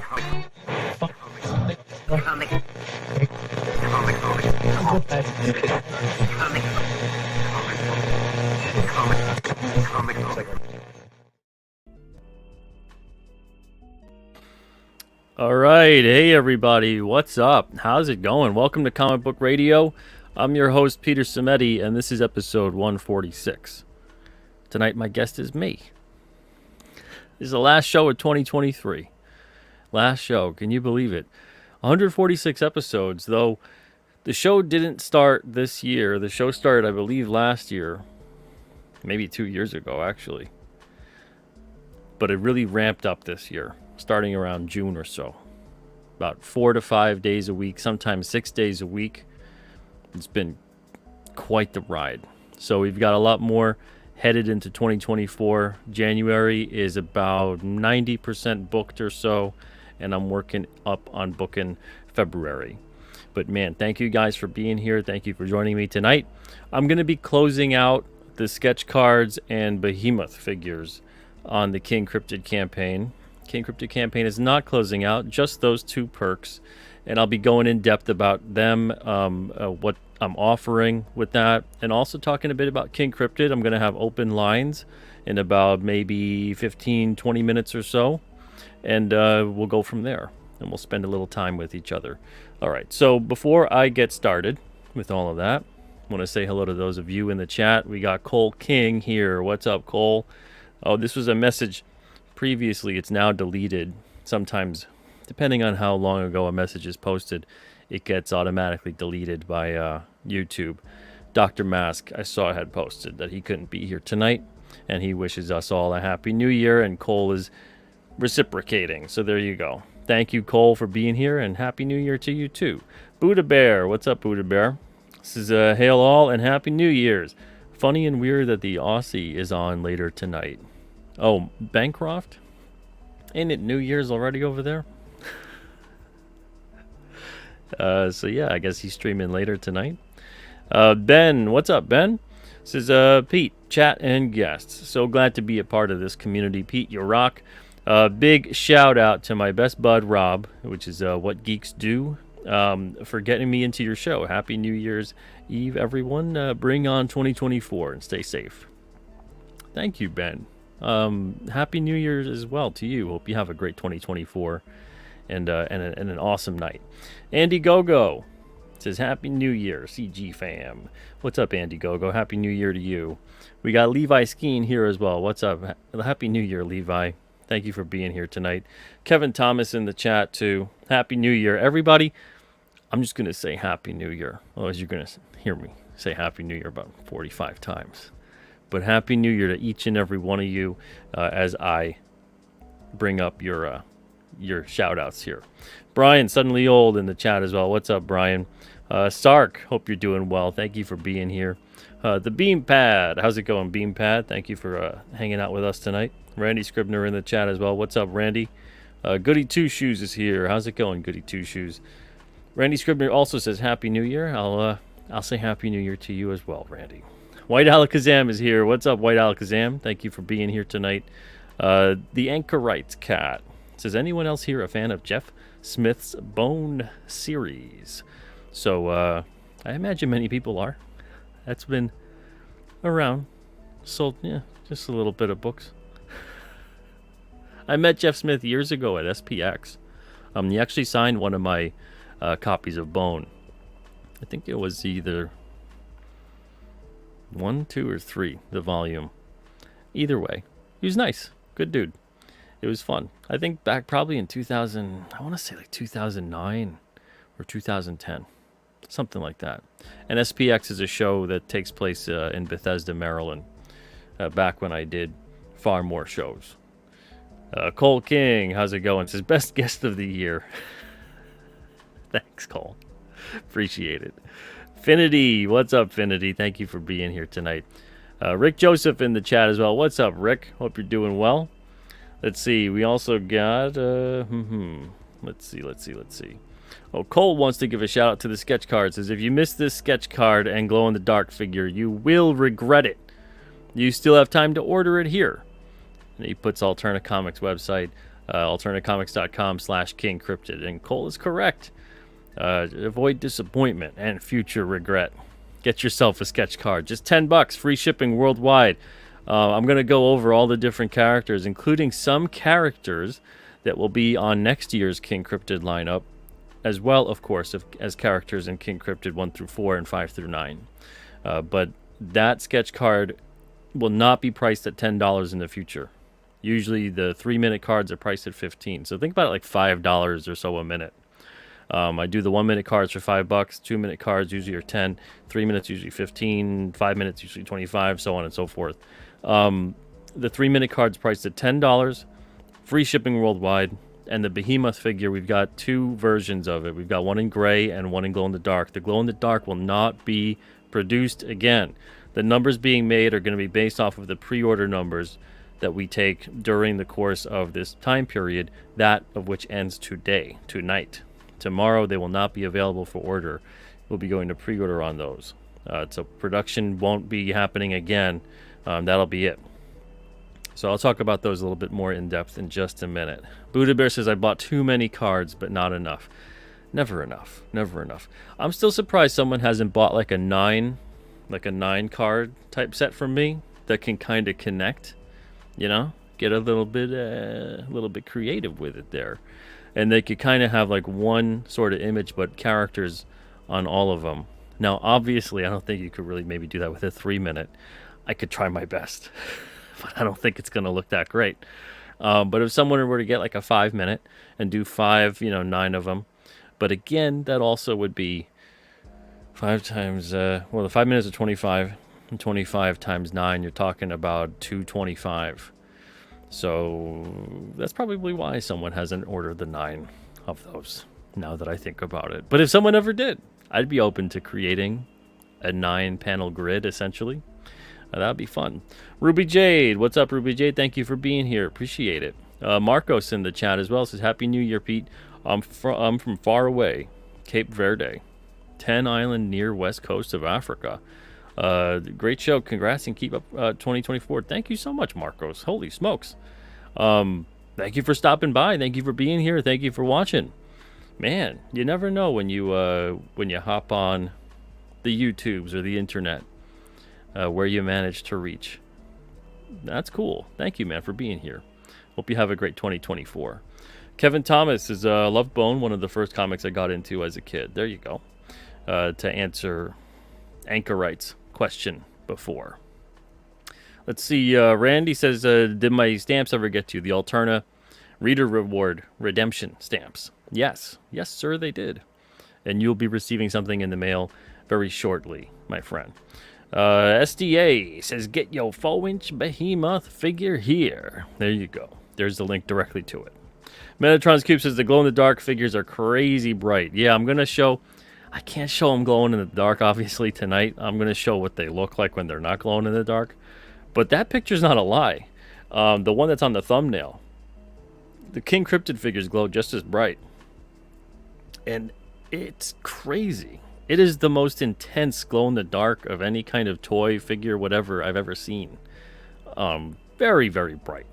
All right, hey everybody, what's up? How's it going? Welcome to Comic Book Radio. I'm your host, Peter Cimetti, and this is episode 146. Tonight, my guest is me. This is the last show of 2023. Last show, can you believe it? 146 episodes, though the show didn't start this year. The show started, I believe, last year. Maybe 2 years ago, actually. But it really ramped up this year, starting around June or so. About 4 to 5 days a week, sometimes 6 days a week. It's been quite the ride. So we've got a lot more headed into 2024. January is about 90% booked or so, and I'm working up on booking February. But man, thank you guys for being here. Thank you for joining me tonight. I'm going to be closing out the sketch cards and BeheMoth figures on the King Cryptid campaign. King Cryptid campaign is not closing out, just those two perks, and I'll be going in depth about them, what I'm offering with that, and also talking a bit about King Cryptid. I'm going to have open lines in about maybe 15-20 minutes or so, and we'll go from there, and we'll spend a little time with each other. All right, so before I get started with all of that, I want to say hello to those of you in the chat. We got Cole King here. What's up, Cole? Oh, this was a message previously. It's now deleted. Sometimes, depending on how long ago a message is posted, it gets automatically deleted by YouTube. Dr. Mask, I saw, had posted that he couldn't be here tonight, and he wishes us all a happy new year, and Cole is reciprocating. So there you go. Thank you, Cole, for being here, and happy new year to you too. Buddha Bear, what's up, Buddha Bear? This is hail all and happy new year's. Funny and weird that the Aussie is on later tonight. Oh, Bancroft? Ain't it New Year's already over there? So yeah, I guess he's streaming later tonight. Ben, what's up, Ben? This is Pete, chat and guests. So glad to be a part of this community. Pete, you rock. Big shout out to my best bud, Rob, which is What Geeks Do, for getting me into your show. Happy New Year's Eve, everyone. Bring on 2024 and stay safe. Thank you, Ben. Happy New Year's as well to you. Hope you have a great 2024 and an awesome night. Andy Gogo says Happy New Year, CG fam. What's up, Andy Gogo? Happy New Year to you. We got Levi Skeen here as well. What's up? Happy New Year, Levi. Thank you for being here tonight. Kevin Thomas in the chat too. Happy New Year, everybody. I'm just gonna say Happy New Year. Otherwise, you're gonna hear me say Happy New Year about 45 times. But Happy New Year to each and every one of you as I bring up your shout-outs here. Brian, suddenly old, in the chat as well. What's up, Brian? Sark, hope you're doing well. Thank you for being here. The Beam Pad, how's it going, Beam Pad? Thank you for hanging out with us tonight. Randy Scribner in the chat as well. What's up, Randy? Goody Two Shoes is here. How's it going, Goody Two Shoes? Randy Scribner also says Happy New Year. I'll say Happy New Year to you as well, Randy. White Alakazam is here. What's up, White Alakazam? Thank you for being here tonight. The Anchorite's Cat says, anyone else here a fan of Jeff Smith's Bone series? So I imagine many people are. That's been around. Sold, yeah, just a little bit of books. I met Jeff Smith years ago at SPX. He actually signed one of my copies of Bone. I think it was either 1, 2, or 3, the volume. Either way, he was nice. Good dude. It was fun. I think back probably in 2000, I want to say like 2009 or 2010. Something like that. And SPX is a show that takes place in Bethesda, Maryland. Back when I did far more shows. Cole King, how's it going? Says, best guest of the year. Thanks, Cole. Appreciate it. Finity, what's up, Finity? Thank you for being here tonight. Rick Joseph in the chat as well. What's up, Rick? Hope you're doing well. Let's see. We also got... Let's see. Oh, Cole wants to give a shout out to the sketch card. Says, if you missed this sketch card and glow-in-the-dark figure, you will regret it. You still have time to order it here. And he puts Alterna Comics website alternativecomics.com/KingCryptid. And Cole is correct. Avoid disappointment and future regret. Get yourself a sketch card. Just $10, free shipping worldwide. I'm going to go over all the different characters, including some characters that will be on next year's King Cryptid lineup, as well, of course, as characters in King Cryptid 1 through 4 and 5 through 9. But that sketch card will not be priced at $10 in the future. Usually the 3-minute cards are priced at $15. So think about it like $5 or so a minute. I do the 1-minute cards for $5, 2-minute cards usually are 10, 3 minutes usually 15, 5 minutes usually 25, so on and so forth. The 3-minute cards priced at $10, free shipping worldwide, and the BeheMoth figure, we've got 2 versions of it. We've got one in gray and one in glow-in-the-dark. The glow-in-the-dark will not be produced again. The numbers being made are going to be based off of the pre-order numbers that we take during the course of this time period, that of which ends tonight. Tomorrow they will not be available for order. We'll be going to pre-order on those. So production won't be happening again. That'll be it. So I'll talk about those a little bit more in depth in just a minute. Buddha Bear says, I bought too many cards, but not enough. Never enough. Never enough. I'm still surprised someone hasn't bought like a 9 card type set from me that can kind of connect, get a little bit creative with it there. And they could kind of have like one sort of image, but characters on all of them. Now, obviously, I don't think you could really maybe do that with a 3-minute. I could try my best, but I don't think it's going to look that great. But if someone were to get like a 5-minute and do 9 of them, but again, that also would be 5 times, the 5 minutes are 25, and 25 times 9, you're talking about 225. So that's probably why someone hasn't ordered the 9 of those, now that I think about it. But if someone ever did, I'd be open to creating a 9-panel grid, essentially. That would be fun. Ruby Jade, what's up, Ruby Jade? Thank you for being here. Appreciate it. Marcos in the chat as well says, Happy New Year, Pete. I'm from far away, Cape Verde, 10 Island near west coast of Africa. Great show. Congrats and keep up 2024. Thank you so much, Marcos. Holy smokes. Thank you for stopping by. Thank you for being here. Thank you for watching. Man, you never know when you hop on the YouTubes or the internet where you manage to reach. That's cool. Thank you, man, for being here. Hope you have a great 2024. Kevin Thomas is Love Bone, one of the first comics I got into as a kid. There you go. To answer Anchorite's question before. Let's see. Randy says, did my stamps ever get to you? The Alterna Reader Reward Redemption stamps. Yes, sir, they did. And you'll be receiving something in the mail very shortly, my friend. SDA says, get your 4-inch BeheMoth figure here. There you go. There's the link directly to it. Metatron's Cube says, the glow-in-the-dark figures are crazy bright. Yeah, I'm going to show... I can't show them glowing in the dark, obviously, tonight. I'm going to show what they look like when they're not glowing in the dark. But that picture's not a lie. The one that's on the thumbnail. The King Cryptid figures glow just as bright. And it's crazy. It is the most intense glow-in-the-dark of any kind of toy, figure, whatever I've ever seen. Very, very bright.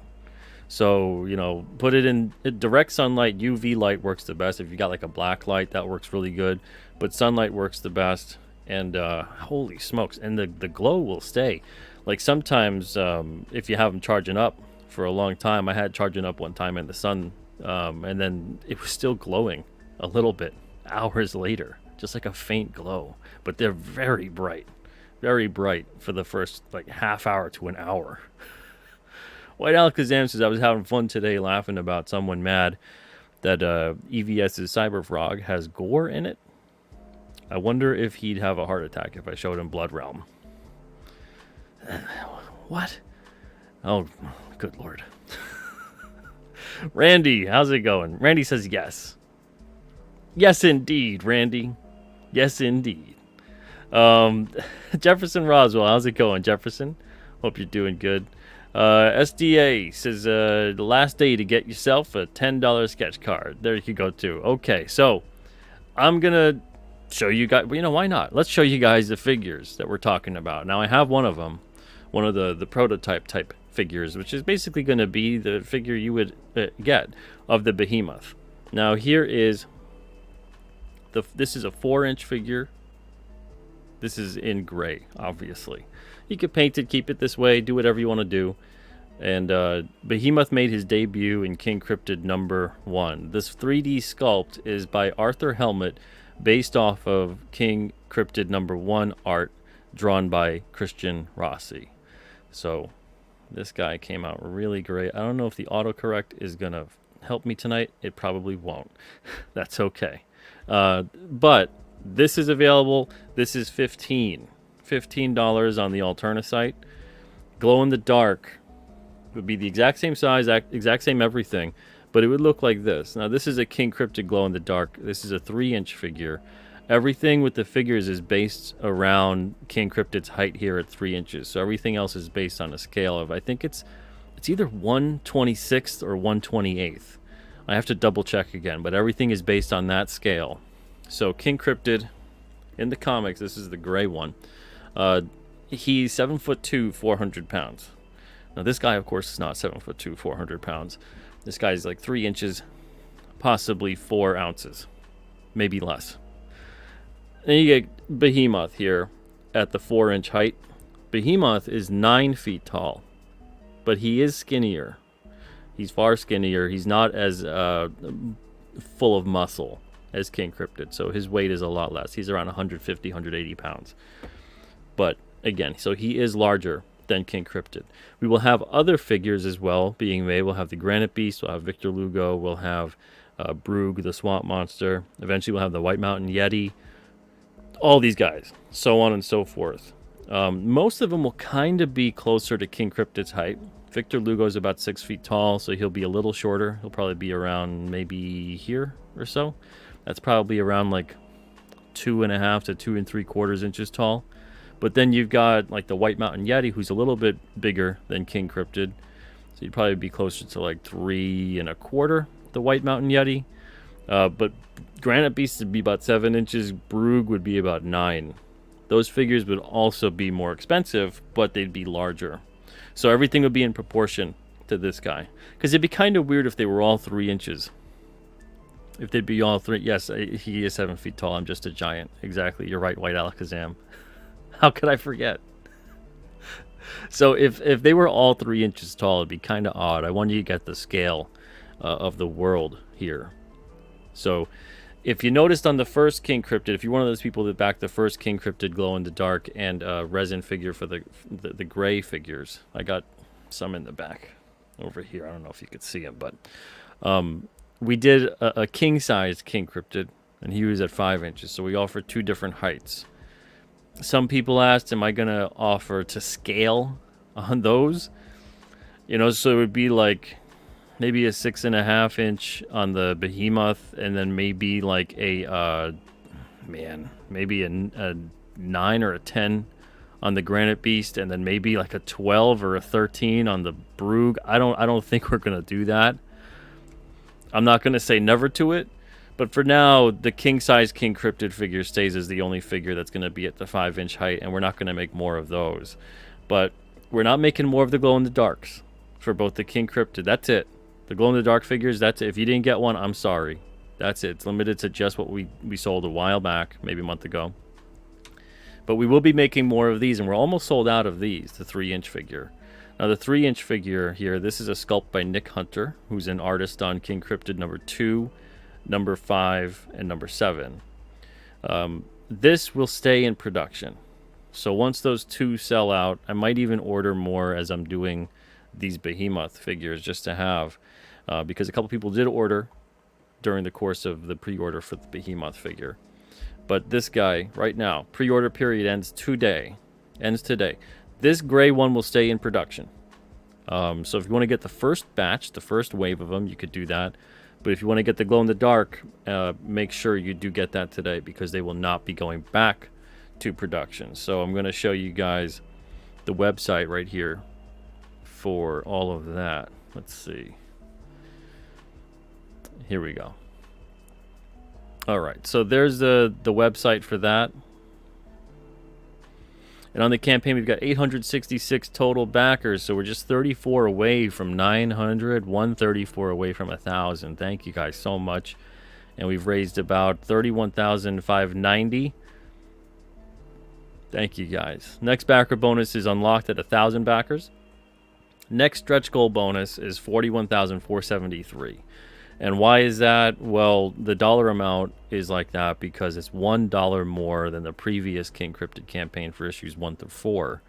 So, put it in direct sunlight. UV light works the best. If you got like a black light, that works really good. But sunlight works the best. And holy smokes. And the glow will stay. Like sometimes if you have them charging up for a long time. I had charging up one time in the sun. And then it was still glowing a little bit hours later. Just like a faint glow. But they're very bright. Very bright for the first like half hour to an hour. White Alakazam says, I was having fun today laughing about someone mad that EVS's Cyber Frog has gore in it. I wonder if he'd have a heart attack if I showed him Blood Realm. What? Oh, good lord. Randy, how's it going? Randy says yes. Yes, indeed, Randy. Yes, indeed. Jefferson Roswell, how's it going, Jefferson? Hope you're doing good. SDA says, the last day to get yourself a $10 sketch card. There you go, too. Okay, so I'm going to show you guys, why not? Let's show you guys the figures that we're talking about. Now, I have one of them, one of the prototype type figures, which is basically going to be the figure you would get of the BeheMoth. Now here is this is a 4-inch figure. This is in gray, obviously. You could paint it, keep it this way, do whatever you want to do. And BeheMoth made his debut in King Cryptid #1. This 3D sculpt is by Arthur Helmut, based off of King Cryptid #1 art drawn by Christian Rossi. So this guy came out really great. I don't know if the autocorrect is going to help me tonight. It probably won't. That's okay. But this is available. This is $15 on the Alterna site. Glow in the dark would be the exact same size, exact same everything, but it would look like this. Now this is a King Cryptid glow in the dark. This is a 3-inch figure. Everything with the figures is based around King Cryptid's height here at 3 inches. So everything else is based on a scale of, I think it's either 1/26th or 1/28th. I have to double check again, but everything is based on that scale. So King Cryptid in the comics, this is the gray one. He's 7'2", 400 pounds. Now this guy, of course, is not 7'2", 400 pounds. This guy's like 3 inches, possibly 4 ounces, maybe less. Then you get BeheMoth here at the 4-inch height. BeheMoth is 9 feet tall, but he is skinnier. He's far skinnier. He's not as full of muscle as King Cryptid, so his weight is a lot less. He's around 150, 180 pounds. But again, so he is larger than King Cryptid. We will have other figures as well being made. We'll have the Granite Beast, we'll have Victor Lugo, we'll have Broog, the Swamp Monster. Eventually we'll have the White Mountain Yeti. All these guys, so on and so forth. Most of them will kind of be closer to King Cryptid's height. Victor Lugo is about 6 feet tall, so he'll be a little shorter. He'll probably be around maybe here or so. That's probably around like 2.5 to 2 3/4 inches tall. But then you've got like the White Mountain Yeti, who's a little bit bigger than King Cryptid. So you'd probably be closer to like 3 1/4, the White Mountain Yeti. But Granite Beast would be about 7 inches. Broog would be about 9. Those figures would also be more expensive, but they'd be larger. So everything would be in proportion to this guy. Because it'd be kind of weird if they were all 3 inches. If they'd be all 3... Yes, he is 7 feet tall. I'm just a giant. Exactly. You're right, White Alakazam. How could I forget? So if they were all 3 inches tall, it'd be kind of odd. I want you to get the scale of the world here. So if you noticed on the first King Cryptid, if you're one of those people that backed the first King Cryptid glow in the dark and resin figure for the gray figures, I got some in the back over here. I don't know if you could see them, but we did a king-sized King Cryptid, and he was at 5 inches. So we offered 2 different heights. Some people asked, am I going to offer to scale on those? You know, so it would be like maybe a 6.5 inch on the BeheMoth, and then maybe like maybe a 9 or a 10 on the Granite Beast, and then maybe like a 12 or a 13 on the Broog. I don't think we're going to do that. I'm not going to say never to it. But for now, the king-size King Cryptid figure stays as the only figure that's going to be at the 5-inch height, and we're not going to make more of those. But we're not making more of the glow-in-the-darks for both the King Cryptid. That's it. The glow-in-the-dark figures, that's it. If you didn't get one, I'm sorry. That's it. It's limited to just what we sold a while back, maybe a month ago. But we will be making more of these, and we're almost sold out of these, the 3-inch figure. Now, the 3-inch figure here, this is a sculpt by Nick Hunter, who's an artist on King Cryptid #2. #5 and #7. This will stay in production. So once those 2 sell out, I might even order more as I'm doing these BeheMoth figures just to have, because a couple people did order during the course of the pre-order for the BeheMoth figure. But this guy right now, pre-order period ends today. This gray one will stay in production. So if you want to get the first batch, the first wave of them, you could do that. But if you want to get the glow-in-the-dark, make sure you do get that today, because they will not be going back to production. So I'm going to show you guys the website right here for all of that. Let's see. Here we go. All right, so there's the website for that. And on the campaign, we've got 866 total backers, so we're just 34 away from 900, 134 away from 1,000. Thank you guys so much. And we've raised about 31,590. Thank you guys. Next backer bonus is unlocked at 1,000 backers. Next stretch goal bonus is 41,473. And why is that? Well, the dollar amount is like that because it's $1 more than the previous King Cryptid campaign for issues 1 through 4,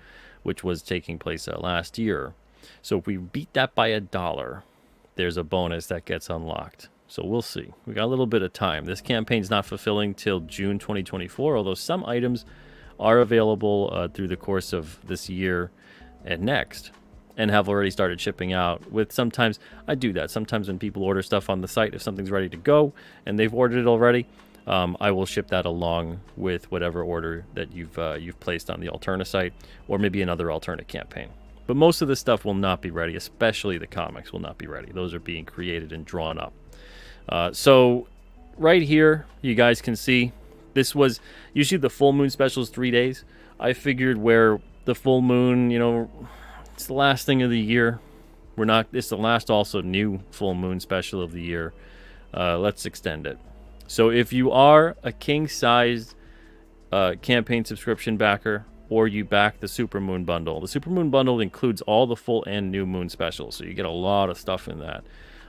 which was taking place last year. So if we beat that by $1, there's a bonus that gets unlocked. So we'll see. We got a little bit of time. This campaign's not fulfilling till June 2024, although some items are available through the course of this year and next, and have already started shipping out. With sometimes I do that. Sometimes when people order stuff on the site, if something's ready to go and they've ordered it already, I will ship that along with whatever order that you've placed on the Alterna site, or maybe another Alterna campaign. But most of the stuff will not be ready, especially the comics will not be ready. Those are being created and drawn up. So right here, you guys can see. This was usually the full moon special is 3 days. I figured where the full moon, it's the last thing of the year. It's the last also new full moon special of the year. Let's extend it. So if you are a king-sized campaign subscription backer, or you back the Super Moon bundle, the Super Moon bundle includes all the full and new moon specials. So you get a lot of stuff in that.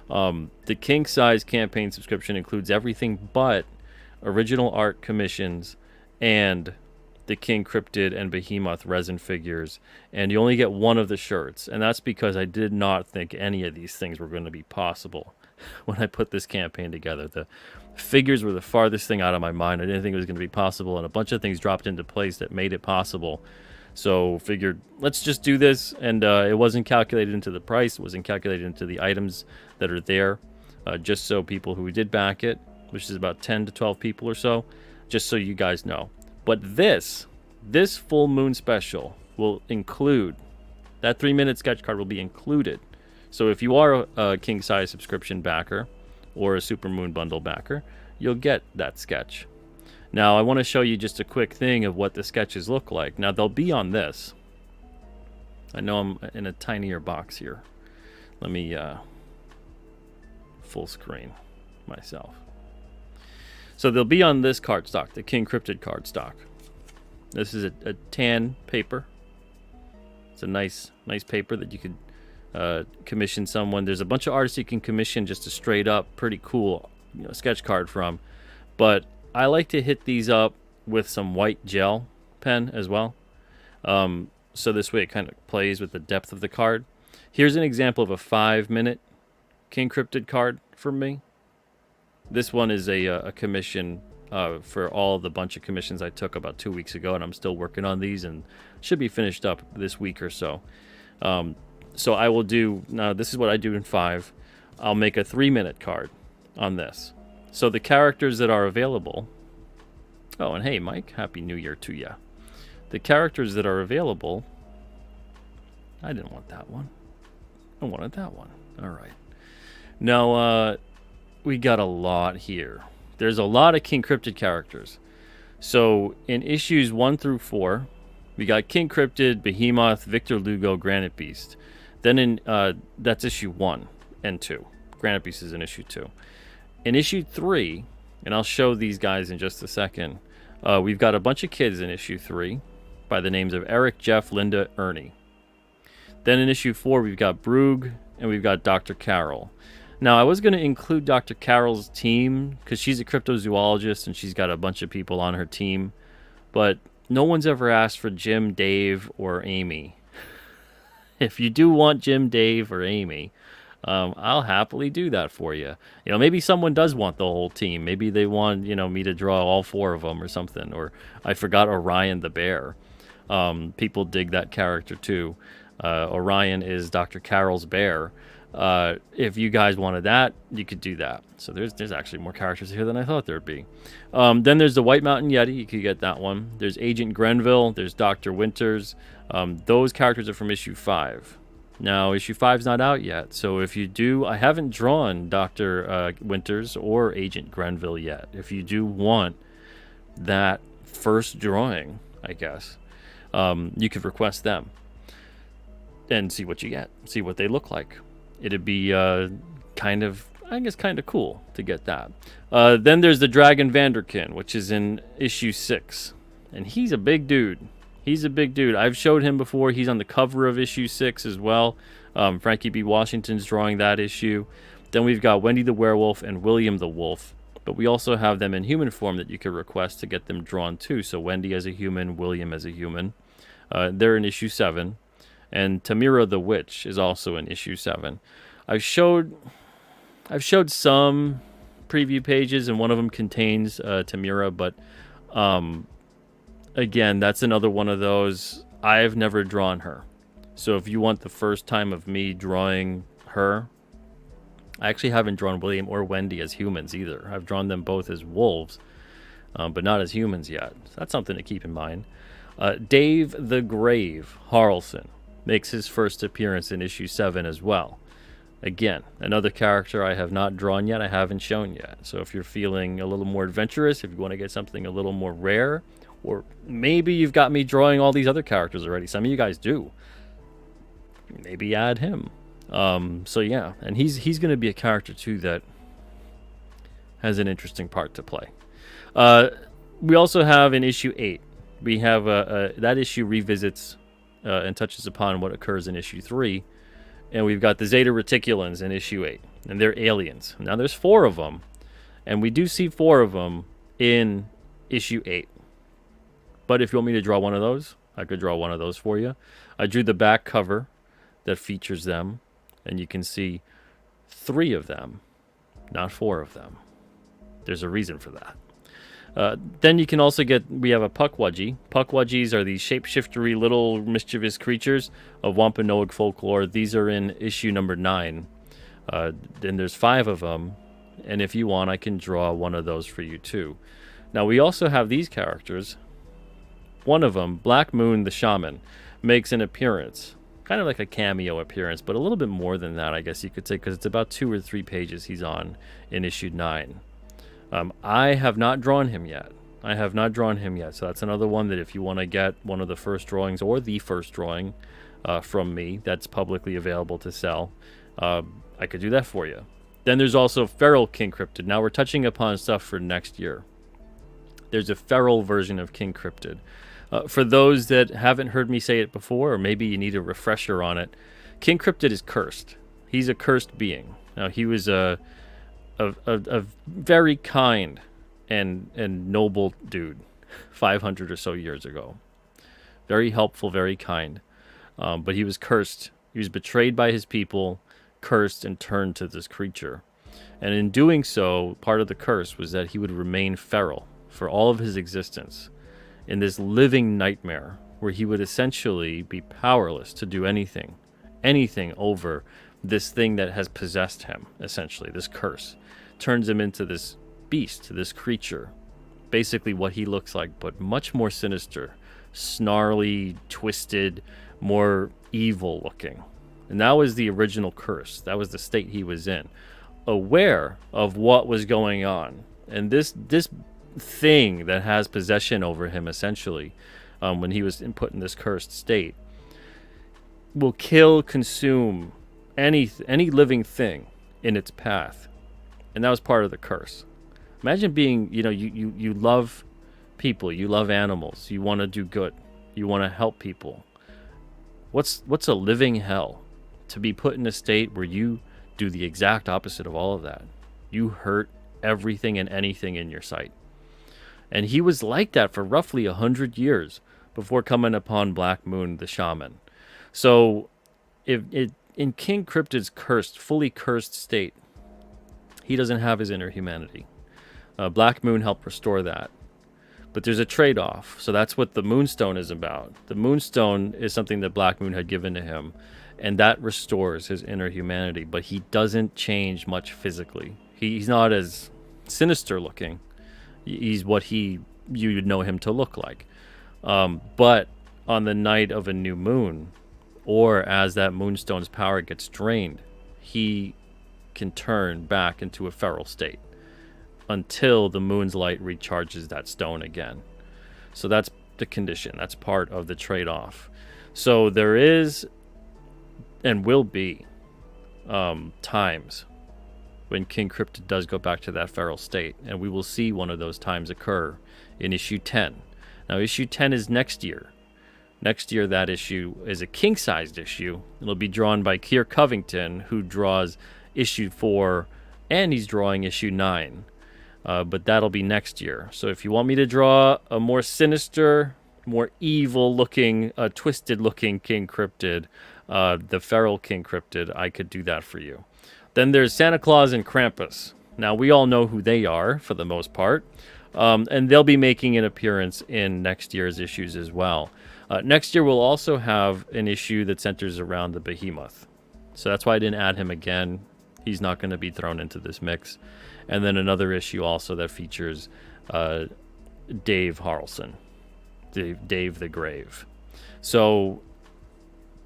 The king-size campaign subscription includes everything but original art commissions and the King Cryptid and BeheMoth resin figures, and you only get one of the shirts, and that's because I did not think any of these things were going to be possible when I put this campaign together. The figures were the farthest thing out of my mind. I didn't think it was going to be possible, and a bunch of things dropped into place that made it possible. So figured, let's just do this, and it wasn't calculated into the price. It wasn't calculated into the items that are there, just so people who did back it, which is about 10 to 12 people or so, just so you guys know. But this full moon special will include, that 3-minute sketch card will be included. So if you are a king size subscription backer or a Super Moon bundle backer, you'll get that sketch. Now I want to show you just a quick thing of what the sketches look like. Now they'll be on this. I know I'm in a tinier box here. Let me full screen myself. So they'll be on this cardstock, the King Cryptid cardstock. This is a tan paper. It's a nice paper that you could commission someone. There's a bunch of artists you can commission just a straight up, pretty cool sketch card from. But I like to hit these up with some white gel pen as well. So this way it kind of plays with the depth of the card. Here's an example of a 5-minute King Cryptid card from me. This one is a commission for all the bunch of commissions I took about 2 weeks ago, and I'm still working on these and should be finished up this week or so. So I will do, now this is what I do in 5. I'll make a 3-minute card on this. So the characters that are available, oh, and hey Mike, Happy New Year to ya. The characters that are available, I didn't want that one. I wanted that one. All right. Now, we got a lot here. There's a lot of King Cryptid characters. So in issues 1 through 4, we got King Cryptid, BeheMoth, Victor Lugo, Granite Beast. Then in that's issue 1 and 2. Granite Beast is in issue 2. In issue 3, and I'll show these guys in just a second, we've got a bunch of kids in issue 3 by the names of Eric, Jeff, Linda, Ernie. Then in issue 4, we've got Brug, and we've got Dr. Carol. Now, I was going to include Dr. Carol's team because she's a cryptozoologist and she's got a bunch of people on her team. But no one's ever asked for Jim, Dave, or Amy. If you do want Jim, Dave, or Amy, I'll happily do that for you. Maybe someone does want the whole team. Maybe they want, me to draw all 4 of them or something. Or I forgot Orion the bear. People dig that character too. Orion is Dr. Carol's bear. If you guys wanted that, you could do that. So there's actually more characters here than I thought there'd be. Then there's the White Mountain Yeti. You could get that one. There's Agent Grenville. There's Dr. Winters. Those characters are from issue 5. Now, issue 5's not out yet. So if you do, I haven't drawn Dr. Winters or Agent Grenville yet. If you do want that first drawing, I guess, you could request them and see what you get, see what they look like. It'd be kind of cool to get that. Then there's the Dragon Vanderkin, which is in issue 6. And he's a big dude. I've showed him before. He's on the cover of issue 6 as well. Frankie B. Washington's drawing that issue. Then we've got Wendy the Werewolf and William the Wolf. But we also have them in human form that you could request to get them drawn too. So Wendy as a human, William as a human. They're in issue 7. And Tamira the Witch is also in issue 7. I've showed some preview pages, and one of them contains Tamira, but again, that's another one of those. I've never drawn her. So if you want the first time of me drawing her, I actually haven't drawn William or Wendy as humans either. I've drawn them both as wolves, but not as humans yet. So that's something to keep in mind. Dave the Grave Harrelson makes his first appearance in issue 7 as well. Again, another character I have not drawn yet, I haven't shown yet. So if you're feeling a little more adventurous, if you want to get something a little more rare, or maybe you've got me drawing all these other characters already. Some of you guys do. Maybe add him. So yeah, and he's going to be a character too that has an interesting part to play. We also have in issue 8, we have that issue revisits and touches upon what occurs in issue 3. And we've got the Zeta Reticulans in issue 8. And they're aliens. Now there's 4 of them. And we do see 4 of them in issue 8. But if you want me to draw one of those, I could draw one of those for you. I drew the back cover that features them. And you can see 3 of them, not 4 of them. There's a reason for that. Then you can also we have a Pukwudgie. Pukwudgies are these shapeshiftery little mischievous creatures of Wampanoag folklore. These are in issue number 9. Then there's 5 of them. And if you want, I can draw one of those for you too. Now we also have these characters. One of them, Black Moon the Shaman, makes an appearance. Kind of like a cameo appearance, but a little bit more than that, I guess you could say, because it's about 2 or 3 pages he's on in issue 9. I have not drawn him yet. So that's another one that if you want to get one of the first drawings or the first drawing from me that's publicly available to sell, I could do that for you. Then there's also Feral King Cryptid. Now we're touching upon stuff for next year. There's a feral version of King Cryptid. For those that haven't heard me say it before, or maybe you need a refresher on it, King Cryptid is cursed. He's a cursed being. Now he was a very kind and noble dude 500 or so years ago. Very helpful, very kind. But he was cursed. He was betrayed by his people, cursed, and turned to this creature. And in doing so, part of the curse was that he would remain feral for all of his existence in this living nightmare where he would essentially be powerless to do anything over this thing that has possessed him, essentially. This curse turns him into this beast, this creature. Basically what he looks like, but much more sinister, snarly, twisted, more evil looking. And that was the original curse. That was the state he was in, aware of what was going on. And this thing that has possession over him, essentially, when he was put in this cursed state, will kill, consume any living thing in its path. And that was part of the curse. Imagine being, you love people, you love animals, you want to do good, you want to help people. What's a living hell? To be put in a state where you do the exact opposite of all of that. You hurt everything and anything in your sight. And he was like that for roughly 100 years before coming upon Black Moon the Shaman. So in King Cryptid's fully cursed state, he doesn't have his inner humanity. Black Moon helped restore that. But there's a trade-off. So that's what the Moonstone is about. The Moonstone is something that Black Moon had given to him, and that restores his inner humanity. But he doesn't change much physically. He's not as sinister looking. He's what you'd know him to look like. But on the night of a new moon, or as that Moonstone's power gets drained, he can turn back into a feral state until the moon's light recharges that stone again. So that's the condition. That's part of the trade-off. So there is and will be times when King Cryptid does go back to that feral state, and we will see one of those times occur in issue 10. Now, issue 10 is next year. Next year, that issue is a king-sized issue. It'll be drawn by Keir Covington, who draws issue 4, and he's drawing issue 9. But that'll be next year. So if you want me to draw a more sinister, more evil-looking, twisted-looking King Cryptid, the feral King Cryptid, I could do that for you. Then there's Santa Claus and Krampus. Now, we all know who they are, for the most part. And they'll be making an appearance in next year's issues as well. Next year, we'll also have an issue that centers around the BeheMoth. So that's why I didn't add him again. He's not going to be thrown into this mix. And then another issue also that features Dave Harrelson, Dave the Grave. So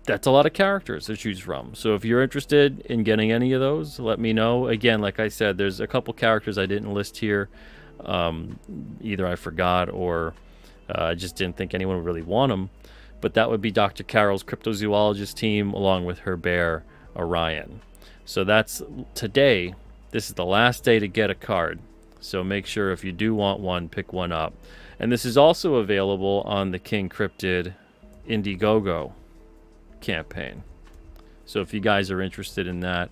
that's a lot of characters to choose from. So if you're interested in getting any of those, let me know. Again, like I said, there's a couple characters I didn't list here. Either I forgot or I just didn't think anyone would really want them. But that would be Dr. Carol's cryptozoologist team along with her bear, Orion. So that's today. This is the last day to get a card. So make sure if you do want one, pick one up. And this is also available on the King Cryptid Indiegogo campaign. So if you guys are interested in that,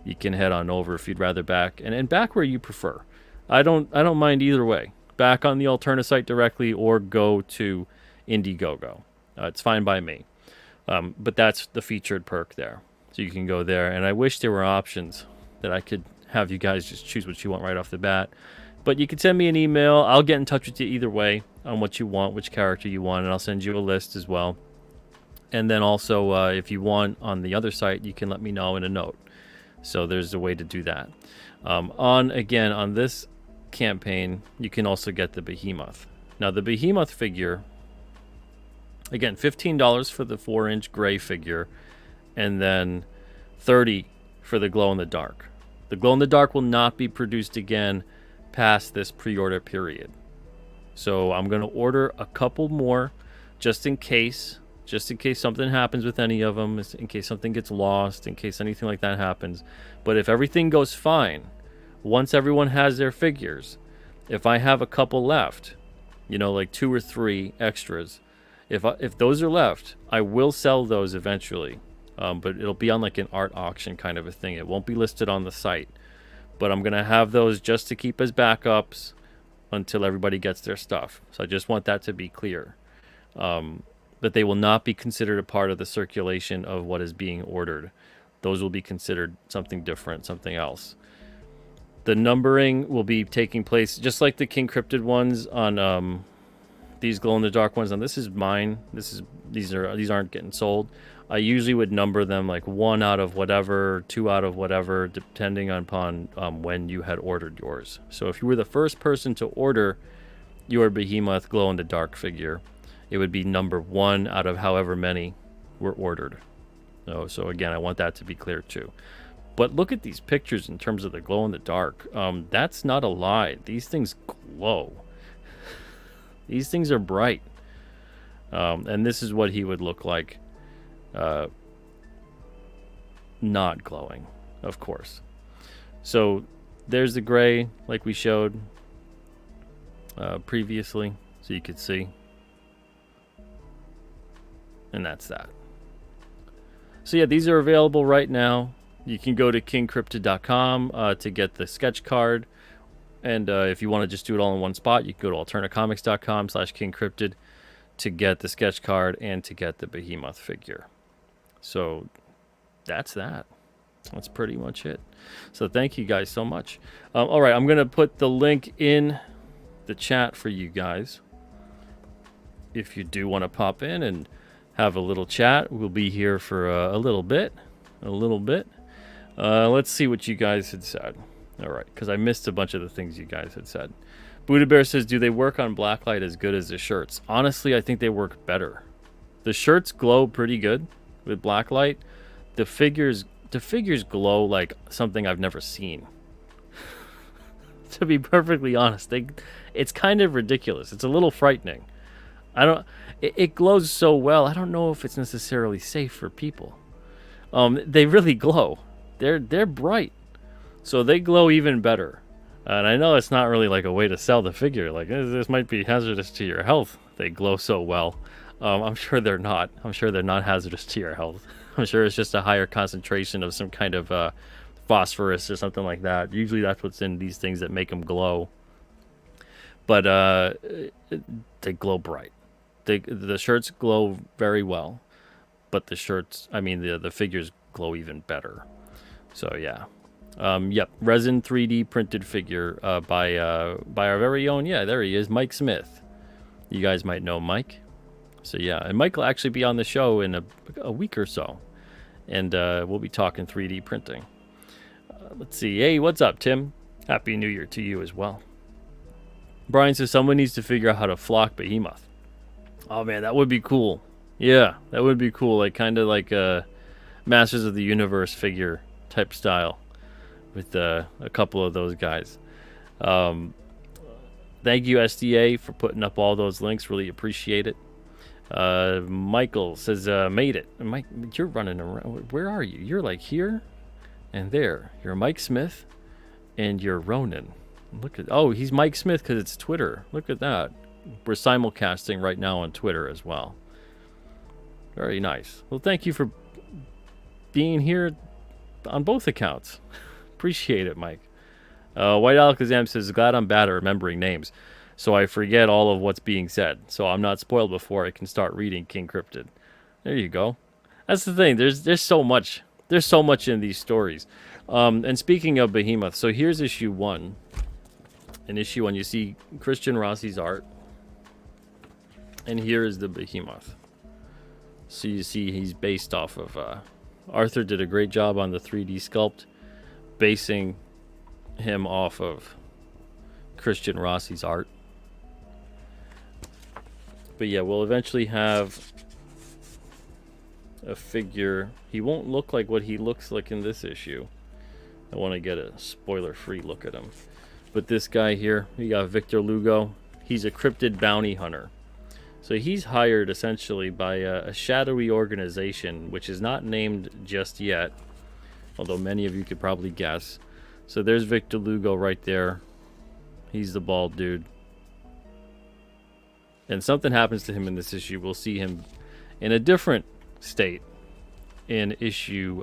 you can head on over if you'd rather back and back where you prefer. I don't mind either way. Back on the Alterna site directly or go to Indiegogo. It's fine by me. But that's the featured perk there. So you can go there. And I wish there were options that I could have you guys just choose what you want right off the bat. But you can send me an email. I'll get in touch with you either way on what you want, which character you want, and I'll send you a list as well. And then also, if you want on the other site, you can let me know in a note. So there's a way to do that. On this campaign, you can also get the BeheMoth. Now, the BeheMoth figure, again, $15 for the 4-inch gray figure, and then $30 for the glow-in-the-dark. The glow-in-the-dark will not be produced again past this pre-order period. So I'm going to order a couple more just in case something happens with any of them, in case something gets lost, in case anything like that happens. But if everything goes fine, once everyone has their figures, if I have a couple left, like 2 or 3 extras, if those are left, I will sell those eventually. But it'll be on like an art auction kind of a thing. It won't be listed on the site. But I'm going to have those just to keep as backups until everybody gets their stuff. So I just want that to be clear. But they will not be considered a part of the circulation of what is being ordered. Those will be considered something different, something else. The numbering will be taking place just like the King Cryptid ones on these glow-in-the-dark ones. And this is mine. These aren't getting sold. I usually would number them like 1 out of whatever, 2 out of whatever, depending upon when you had ordered yours. So if you were the first person to order your BeheMoth glow-in-the-dark figure, it would be number 1 out of however many were ordered. So again, I want that to be clear too. But look at these pictures in terms of the glow-in-the-dark. That's not a lie. These things glow. These things are bright. And this is what he would look like. Not glowing, of course. So there's the gray like we showed previously, so you could see. And that's that. So yeah, these are available right now. You can go to kingcryptid.com to get the sketch card. And if you want to just do it all in one spot, you can go to alternacomics.com/kingcryptid to get the sketch card and to get the BeheMoth figure. So that's that. That's pretty much it. So thank you guys so much. All right, I'm going to put the link in the chat for you guys. If you do want to pop in and have a little chat, we'll be here for a little bit. Let's see what you guys had said. All right, because I missed a bunch of the things you guys had said. Buddha Bear says, do they work on blacklight as good as the shirts? Honestly, I think they work better. The shirts glow pretty good with blacklight. The figures glow like something I've never seen. To be perfectly honest, it's kind of ridiculous. It's a little frightening. I don't. It glows so well. I don't know if it's necessarily safe for people. They really glow. They're bright, so they glow even better. And I know it's not really like a way to sell the figure. Like this might be hazardous to your health. They glow so well. I'm sure they're not. I'm sure they're not hazardous to your health. I'm sure it's just a higher concentration of some kind of phosphorus or something like that. Usually that's what's in these things that make them glow. But they glow bright. The shirts glow very well, but the figures glow even better. So yeah. Yep, resin 3D printed figure by our very own, there he is, Mike Smith. You guys might know Mike. So yeah, and Mike will actually be on the show in a week or so, and we'll be talking 3D printing. Let's see. Hey, what's up, Tim? Happy New Year to you as well. Brian says someone needs to figure out how to flock BeheMoth. Oh man, that would be cool. Yeah, that would be cool. Like kind of like a Masters of the Universe figure type style with a couple of those guys. Thank you, SDA, for putting up all those links. Really appreciate it. Michael says, made it. Mike, you're running around. Where are you? You're like here and there. You're Mike Smith and you're Ronan. Look at, he's Mike Smith because it's Twitter. Look at that. We're simulcasting right now on Twitter as well. Very nice. Well, thank you for being here on both accounts. Appreciate it, Mike. White Alakazam says, glad I'm bad at remembering names, so I forget all of what's being said, so I'm not spoiled before I can start reading King Cryptid. There you go. That's the thing. There's so much. There's so much in these stories. And speaking of BeheMoth, so here's issue 1. In issue 1, you see Christian Rossi's art, and here is the BeheMoth. So you see he's based off of... Arthur did a great job on the 3D sculpt, basing him off of Christian Rossi's art. But yeah, we'll eventually have a figure. He won't look like what he looks like in this issue. I want to get a spoiler-free look at him. But this guy here, we got Victor Lugo. He's a cryptid bounty hunter. So he's hired essentially by a shadowy organization, which is not named just yet, although many of you could probably guess. So there's Victor Lugo right there. He's the bald dude. And something happens to him in this issue. We'll see him in a different state in issue,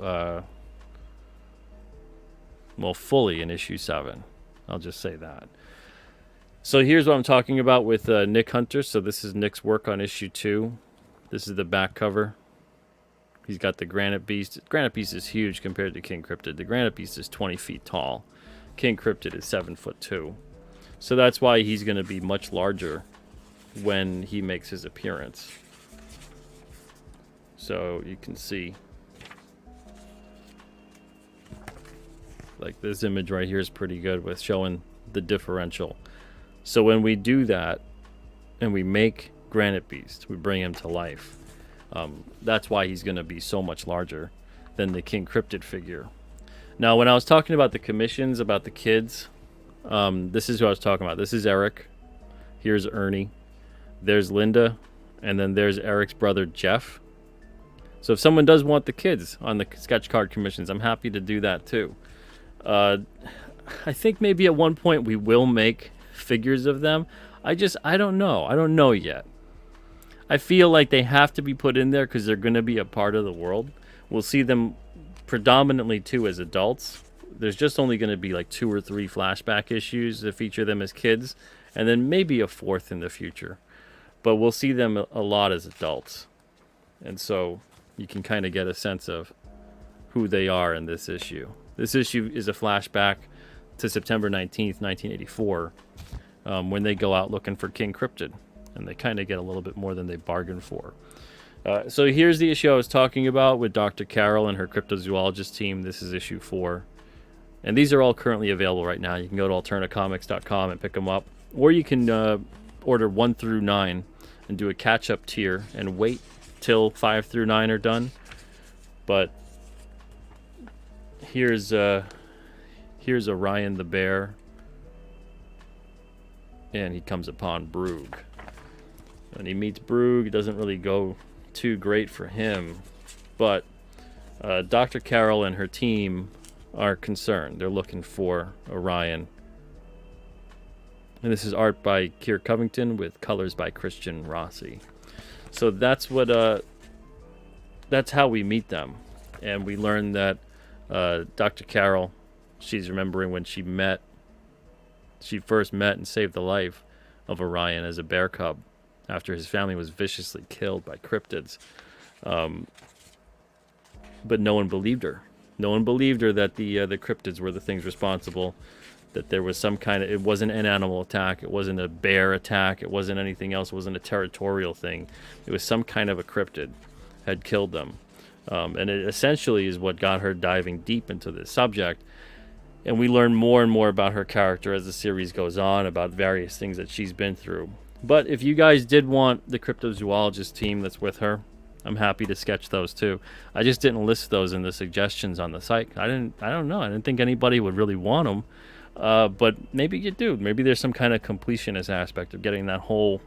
fully in issue 7. I'll just say that. So here's what I'm talking about with Nick Hunter. So this is Nick's work on issue 2. This is the back cover. He's got the Granite Beast. Granite Beast is huge compared to King Cryptid. The Granite Beast is 20 feet tall. King Cryptid is 7'2". So that's why he's going to be much larger when he makes his appearance. So you can see, like this image right here is pretty good with showing the differential. So when we do that and we make Granite Beast, we bring him to life. That's why he's going to be so much larger than the King Cryptid figure. Now, when I was talking about the commissions, about the kids, this is who I was talking about. This is Eric. Here's Ernie. There's Linda. And then there's Eric's brother, Jeff. So if someone does want the kids on the sketch card commissions, I'm happy to do that too. I think maybe at one point we will make figures of them. I don't know. I don't know yet. I feel like they have to be put in there because they're going to be a part of the world. We'll see them predominantly too as adults. There's just only going to be like 2 or 3 flashback issues that feature them as kids, and then maybe a 4th in the future. But we'll see them a lot as adults. And so you can kind of get a sense of who they are in this issue. This issue is a flashback to September 19th, 1984, when they go out looking for King Cryptid. And they kind of get a little bit more than they bargained for. So here's the issue I was talking about with Dr. Carol and her cryptozoologist team. This is issue 4. And these are all currently available right now. You can go to alternacomics.com and pick them up. Or you can order 1 through 9 and do a catch-up tier and wait till 5 through 9 are done. But here's Orion the bear. And he comes upon Broog. When he meets Brugge, it doesn't really go too great for him. But Dr. Carol and her team are concerned. They're looking for Orion. And this is art by Keir Covington with colors by Christian Rossi. So that's how we meet them. And we learn that Dr. Carol, she's remembering when she first met and saved the life of Orion as a bear cub after his family was viciously killed by cryptids. But no one believed her. No one believed her that the cryptids were the things responsible, that there was some kind of, it wasn't an animal attack, it wasn't a bear attack, it wasn't anything else, it wasn't a territorial thing. It was some kind of a cryptid had killed them. And it essentially is what got her diving deep into this subject. And we learn more and more about her character as the series goes on, about various things that she's been through. But if you guys did want the cryptozoologist team that's with her, I'm happy to sketch those too. I just didn't list those in the suggestions on the site. I don't know. I didn't think anybody would really want them. But maybe you do. Maybe there's some kind of completionist aspect of getting that whole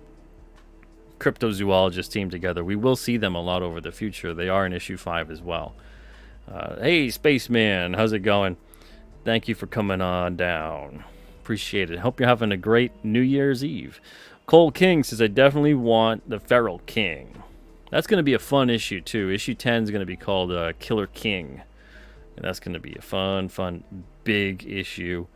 cryptozoologist team together. We will see them a lot over the future. They are in issue 5 as well. Hey, Spaceman, how's it going? Thank you for coming on down. Appreciate it. Hope you're having a great New Year's Eve. Cole King says, I definitely want the Feral King. That's going to be a fun issue, too. Issue 10 is going to be called Killer King. And that's going to be a fun, big issue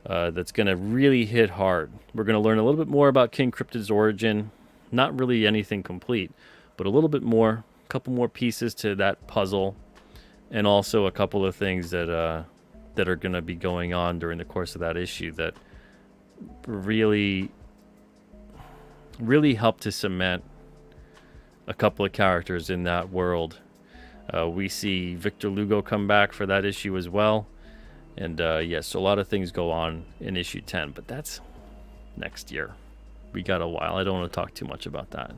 that's going to really hit hard. We're going to learn a little bit more about King Cryptid's origin. Not really anything complete, but a little bit more. A couple more pieces to that puzzle. And also a couple of things that are going to be going on during the course of that issue that really help to cement a couple of characters in that world. We see Victor Lugo come back for that issue as well. And yes, a lot of things go on in issue 10, but that's next year. We got a while. I don't want to talk too much about that.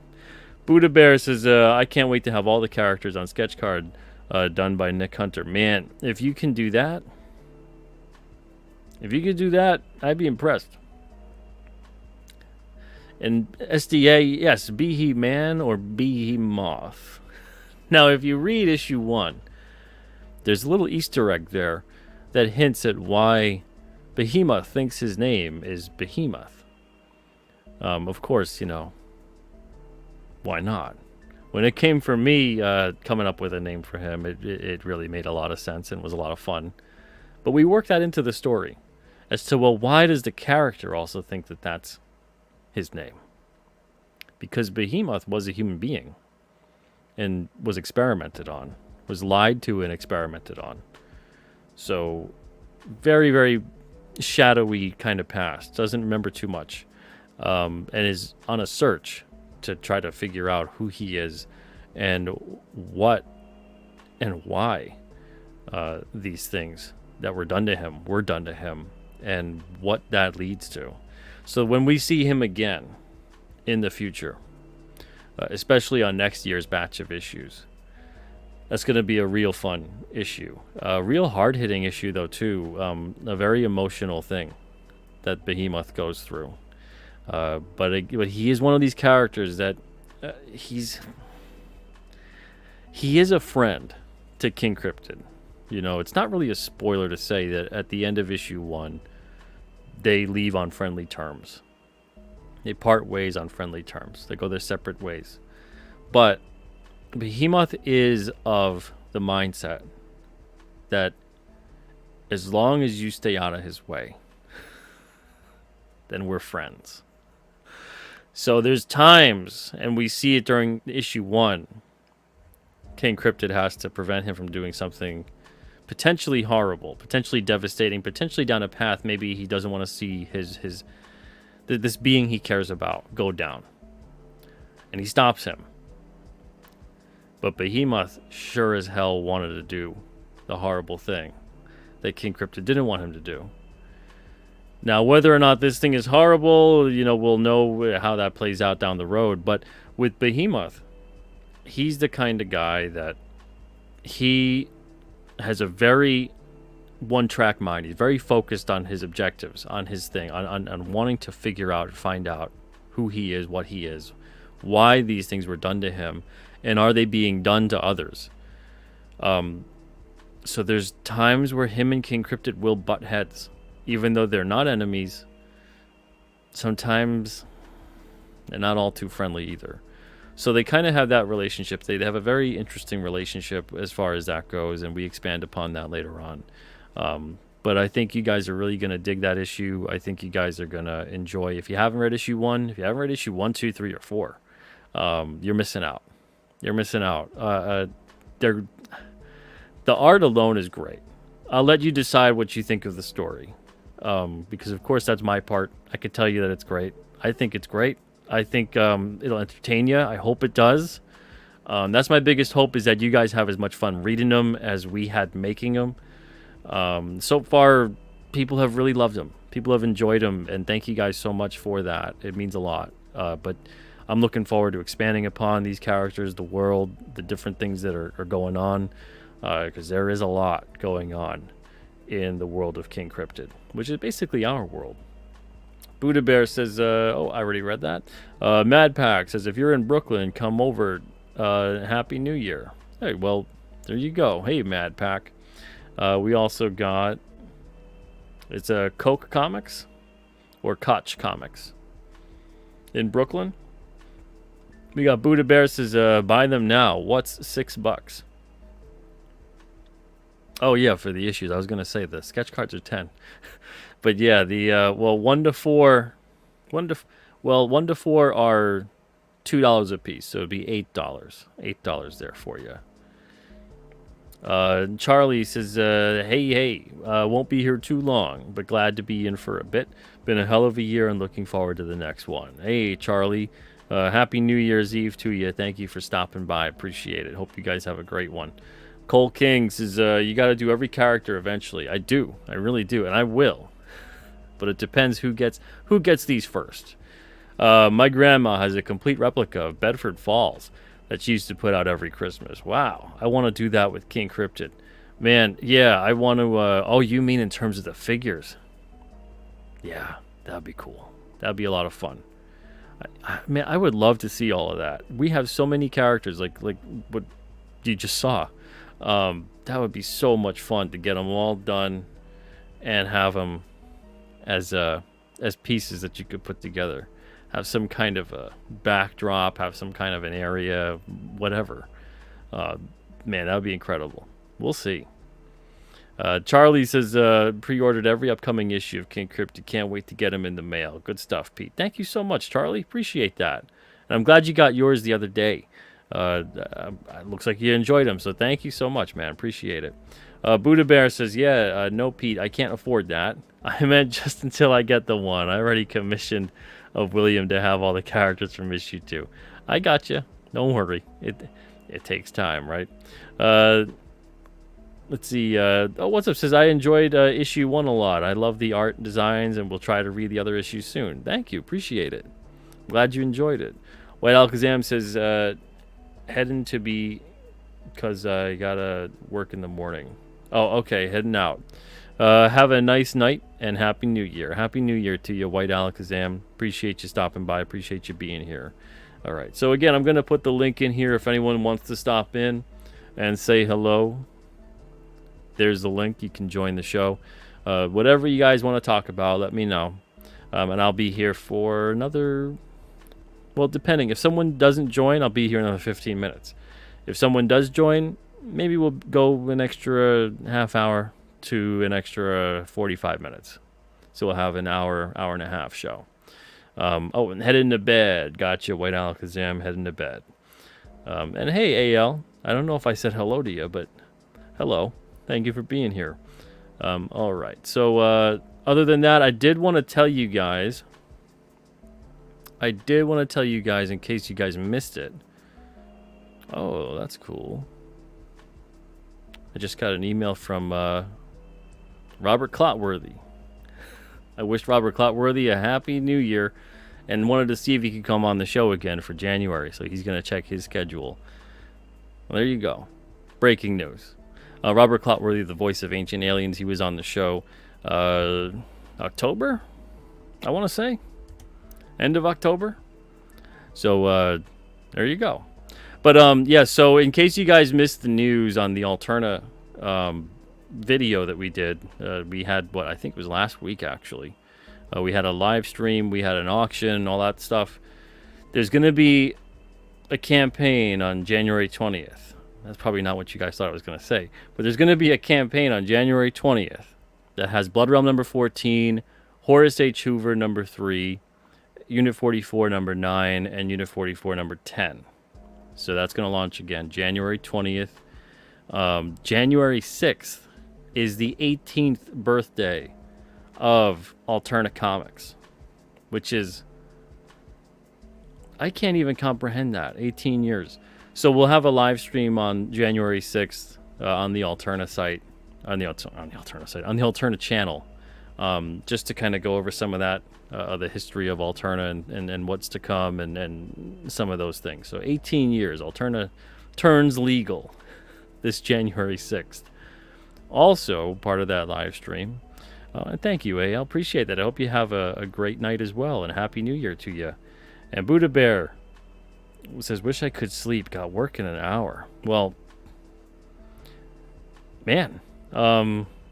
Buddha Bear says, I can't wait to have all the characters on sketch card done by Nick Hunter. Man, if you can do that, I'd be impressed. And SDA, yes, BeheMoth or BeheMoth. Now, if you read issue 1, there's a little Easter egg there that hints at why BeheMoth thinks his name is BeheMoth. Of course, why not? When it came for me coming up with a name for him, it really made a lot of sense and was a lot of fun. But we worked that into the story as to, well, why does the character also think that that's his name? Because BeheMoth was a human being and was experimented on, was lied to and experimented on. So very, very shadowy kind of past, doesn't remember too much, and is on a search to try to figure out who he is and what and why these things that were done to him and what that leads to. So when we see him again in the future, especially on next year's batch of issues, that's going to be a real fun issue. A real hard-hitting issue, though, too. A very emotional thing that BeheMoth goes through. But he is one of these characters that he is a friend to King Cryptid. It's not really a spoiler to say that at the end of issue 1, they leave on friendly terms. They part ways on friendly terms. They go their separate ways. But BeheMoth is of the mindset that as long as you stay out of his way, then we're friends. So there's times, and we see it during issue 1, King Cryptid has to prevent him from doing something potentially horrible, potentially devastating, potentially down a path maybe he doesn't want to see this being he cares about go down. And he stops him. But BeheMoth sure as hell wanted to do the horrible thing that King Cryptid didn't want him to do. Now, whether or not this thing is horrible, we'll know how that plays out down the road. But with BeheMoth, he's the kind of guy that he has a very one-track mind. He's very focused on his objectives, on his thing, on wanting to figure out and find out who he is, why these things were done to him, and are they being done to others. So there's times where him and King Cryptid will butt heads, even though they're not enemies. Sometimes they're not all too friendly either. So they kind of have that relationship. They have a very interesting relationship as far as that goes, and we expand upon that later on. But I think you guys are really going to dig that issue. I think you guys are going to enjoy. If you haven't read issue 1, if you haven't read issue 1, 2, 3, or 4, you're missing out. You're missing out. The art alone is great. I'll let you decide what you think of the story, because of course that's my part. I could tell you that it's great. I think it's great. I think it'll entertain you. I hope it does. That's my biggest hope, is that you guys have as much fun reading them as we had making them. So far, people have really loved them. People have enjoyed them, and thank you guys so much for that. It means a lot. But I'm looking forward to expanding upon these characters, the world, the different things that are going on, because there is a lot going on in the world of King Cryptid, which is basically our world. Buddha Bear says, oh, I already read that. Mad Pack says, if you're in Brooklyn, come over. Happy New Year. Hey, well, there you go. Hey, Mad Pack. We also got, it's a Coke Comics or Koch Comics in Brooklyn. We got Buddha Bear says, buy them now. What's $6? Oh yeah, for the issues. I was gonna say the sketch cards are 10, but yeah, the 1 to 4 are $2 a piece, so it'd be $8 there for you. Charlie says, hey, won't be here too long, but glad to be in for a bit. Been a hell of a year and looking forward to the next one. Hey, Charlie, happy New Year's Eve to you. Thank you for stopping by. Appreciate it. Hope you guys have a great one. Cole King says, you got to do every character eventually. I do. I really do, and I will. But it depends who gets these first. My grandma has a complete replica of Bedford Falls that she used to put out every Christmas. Wow. I want to do that with King Cryptid. Man, yeah, I want to... oh, you mean in terms of the figures? Yeah, that'd be cool. That'd be a lot of fun. Man, I would love to see all of that. We have so many characters, like what you just saw. That would be so much fun to get them all done and have them as pieces that you could put together. Have some kind of a backdrop, have some kind of an area, whatever. Man, that would be incredible. We'll see. Charlie says, pre-ordered every upcoming issue of King Cryptid. Can't wait to get them in the mail. Good stuff, Pete. Thank you so much, Charlie. Appreciate that. And I'm glad you got yours the other day. It looks like you enjoyed them, so thank you so much, man. Appreciate it. Buddha Bear says, yeah, no, Pete, I can't afford that. I meant just until I get the one. I already commissioned of William to have all the characters from issue 2. I got you. Don't worry. It takes time, right? Let's see. Oh, what's up? Says, I enjoyed issue 1 a lot. I love the art and designs, and we'll try to read the other issues soon. Thank you. Appreciate it. Glad you enjoyed it. White Alakazam says, heading to be, because I gotta work in the morning. Oh, okay. Heading out. Have a nice night and Happy New Year. Happy New Year to you, White Alakazam. Appreciate you stopping by. Appreciate you being here. All right. So, again, I'm going to put the link in here if anyone wants to stop in and say hello. There's the link. You can join the show. Whatever you guys want to talk about, let me know. And I'll be here for another... Well, depending. If someone doesn't join, I'll be here another 15 minutes. If someone does join, maybe we'll go an extra half hour to an extra 45 minutes. So we'll have an hour and a half show. Oh, and heading to bed. Gotcha, White Alakazam, heading to bed. And hey, AL, I don't know if I said hello to you, but hello. Thank you for being here. All right. So other than that, I did want to tell you guys... in case you guys missed it. Oh, that's cool. I just got an email from Robert Clotworthy. I wished Robert Clotworthy a happy new year and wanted to see if he could come on the show again for January. So he's going to check his schedule. Well, there you go. Breaking news. Robert Clotworthy, the voice of Ancient Aliens, he was on the show October, I want to say. End of October. So there you go. But yeah, so in case you guys missed the news on the Alterna video that we did, we had what I think was last week actually. We had a live stream, we had an auction, all that stuff. There's going to be a campaign on January 20th. That's probably not what you guys thought I was going to say, but there's going to be a campaign on January 20th that has Blood Realm number 14, Horace H. Hoover number 3, Unit 44 number 9, and Unit 44 number 10. So that's going to launch again January 20th. January 6th is the 18th birthday of Alterna Comics, which is, I can't even comprehend that. 18 years. So we'll have a live stream on January 6th on the Alterna site, on the Alterna channel, just to kind of go over some of that, the history of Alterna and what's to come and some of those things. So 18 years. Alterna turns legal this January 6th. Also, part of that live stream. And thank you, A. I appreciate that. I hope you have a great night as well, and Happy New Year to you. And Buddha Bear says, wish I could sleep. Got work in an hour. Well, man.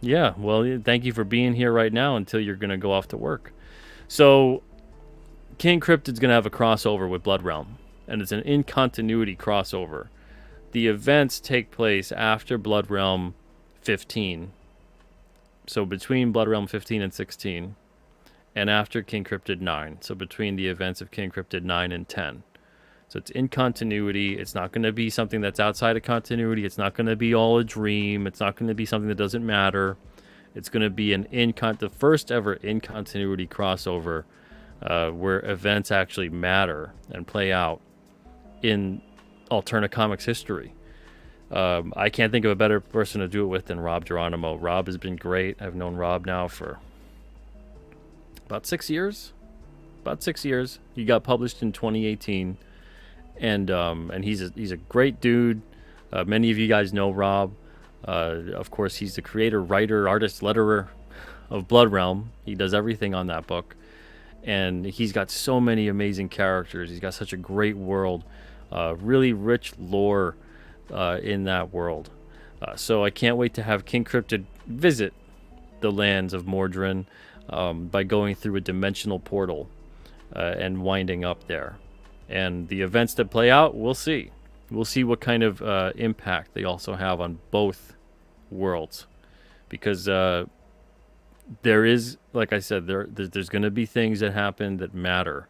Yeah, well, thank you for being here right now until you're going to go off to work. So, King Cryptid's going to have a crossover with Blood Realm, and it's an in-continuity crossover. The events take place after Blood Realm 15. So between Blood Realm 15 and 16, and after King Cryptid 9. So between the events of King Cryptid 9 and 10. So it's in continuity. It's not going to be something that's outside of continuity. It's not going to be all a dream. It's not going to be something that doesn't matter. It's going to be the first ever in continuity crossover where events actually matter and play out in Alterna Comics history. I can't think of a better person to do it with than Rob Geronimo. Rob has been great. I've known Rob now for about 6 years. He got published in 2018, and he's a great dude. Many of you guys know Rob. Of course, he's the creator, writer, artist, letterer of Blood Realm. He does everything on that book, and he's got so many amazing characters. He's got such a great world, really rich lore in that world. So I can't wait to have King Cryptid visit the lands of Mordrin by going through a dimensional portal and winding up there. And the events that play out, we'll see. We'll see what kind of impact they also have on both worlds. Because there is, like I said, there's going to be things that happen that matter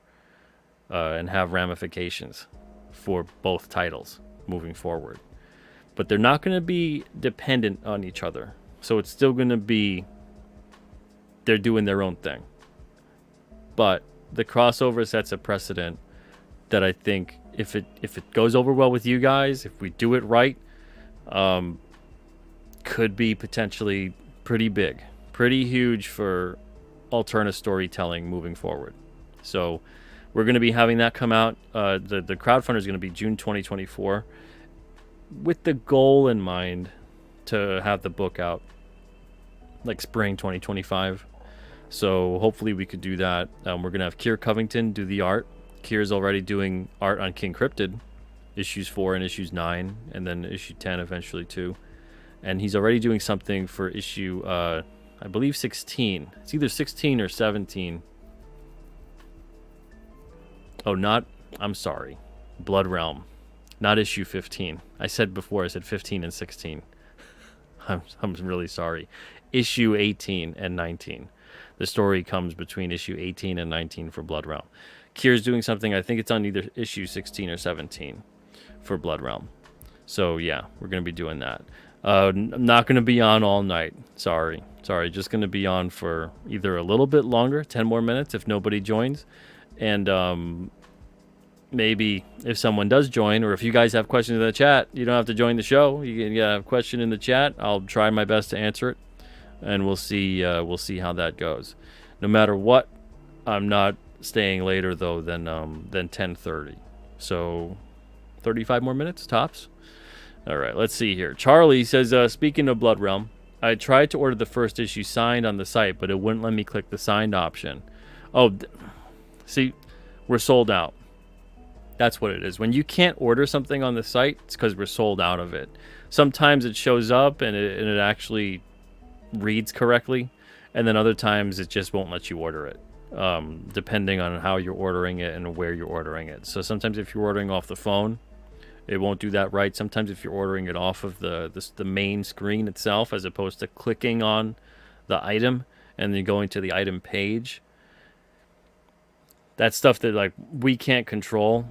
and have ramifications for both titles moving forward. But they're not going to be dependent on each other. So it's still going to be, they're doing their own thing. But the crossover sets a precedent that I think if it goes over well with you guys, if we do it right, could be potentially pretty big, pretty huge for Alterna storytelling moving forward. So we're going to be having that come out. The crowdfunder is going to be June 2024. With the goal in mind to have the book out like spring 2025. So hopefully we could do that. We're going to have Keir Covington do the art. Keir's already doing art on King Cryptid, issues 4 and issues 9, and then issue 10 eventually too. And he's already doing something for issue, I believe 16. It's either 16 or 17. I'm sorry. Blood Realm. Not issue 15. I said 15 and 16. I'm really sorry. Issue 18 and 19. The story comes between issue 18 and 19 for Blood Realm. Keir's doing something, I think it's on either issue 16 or 17 for Blood Realm. So yeah, we're going to be doing that. I'm not going to be on all night. Sorry. Just going to be on for either a little bit longer, 10 more minutes if nobody joins. And maybe if someone does join, or if you guys have questions in the chat, you don't have to join the show. You can have a question in the chat. I'll try my best to answer it, and we'll see how that goes. No matter what, I'm not staying later though than 10:30. So 35 more minutes tops. All right, let's see here. Charlie says, speaking of Blood Realm, I tried to order the first issue signed on the site, but it wouldn't let me click the signed option. Oh, see, we're sold out. That's what it is. When you can't order something on the site, it's because we're sold out of it. Sometimes it shows up and it actually reads correctly, and then other times it just won't let you order it, depending on how you're ordering it and where you're ordering it. So sometimes if you're ordering off the phone, it won't do that right. Sometimes if you're ordering it off of the main screen itself, as opposed to clicking on the item and then going to the item page, that's stuff that like we can't control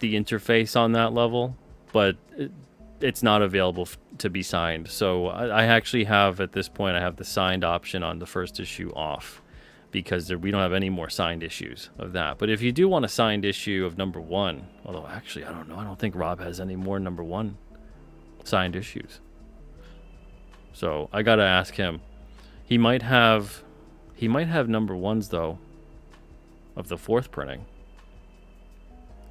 the interface on that level, but it's not available to be signed. So I actually have, at this point, I have the signed option on the first issue off, because we don't have any more signed issues of that. But if you do want a signed issue of number 1, although actually I don't know, I don't think Rob has any more number 1 signed issues. So I gotta ask him. He might have number 1s though, of the 4th printing.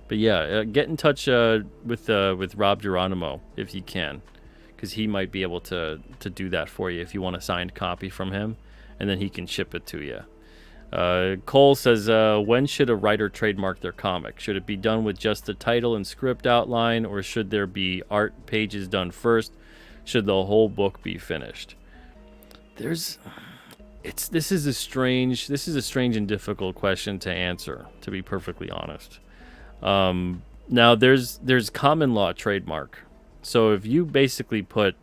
But yeah, get in touch with Rob Geronimo if you can, because he might be able to do that for you if you want a signed copy from him, and then he can ship it to you. Cole says, when should a writer trademark their comic? Should it be done with just the title and script outline, or should there be art pages done first? Should the whole book be finished? This is a strange and difficult question to answer, to be perfectly honest. Now there's common law trademark. So if you basically put,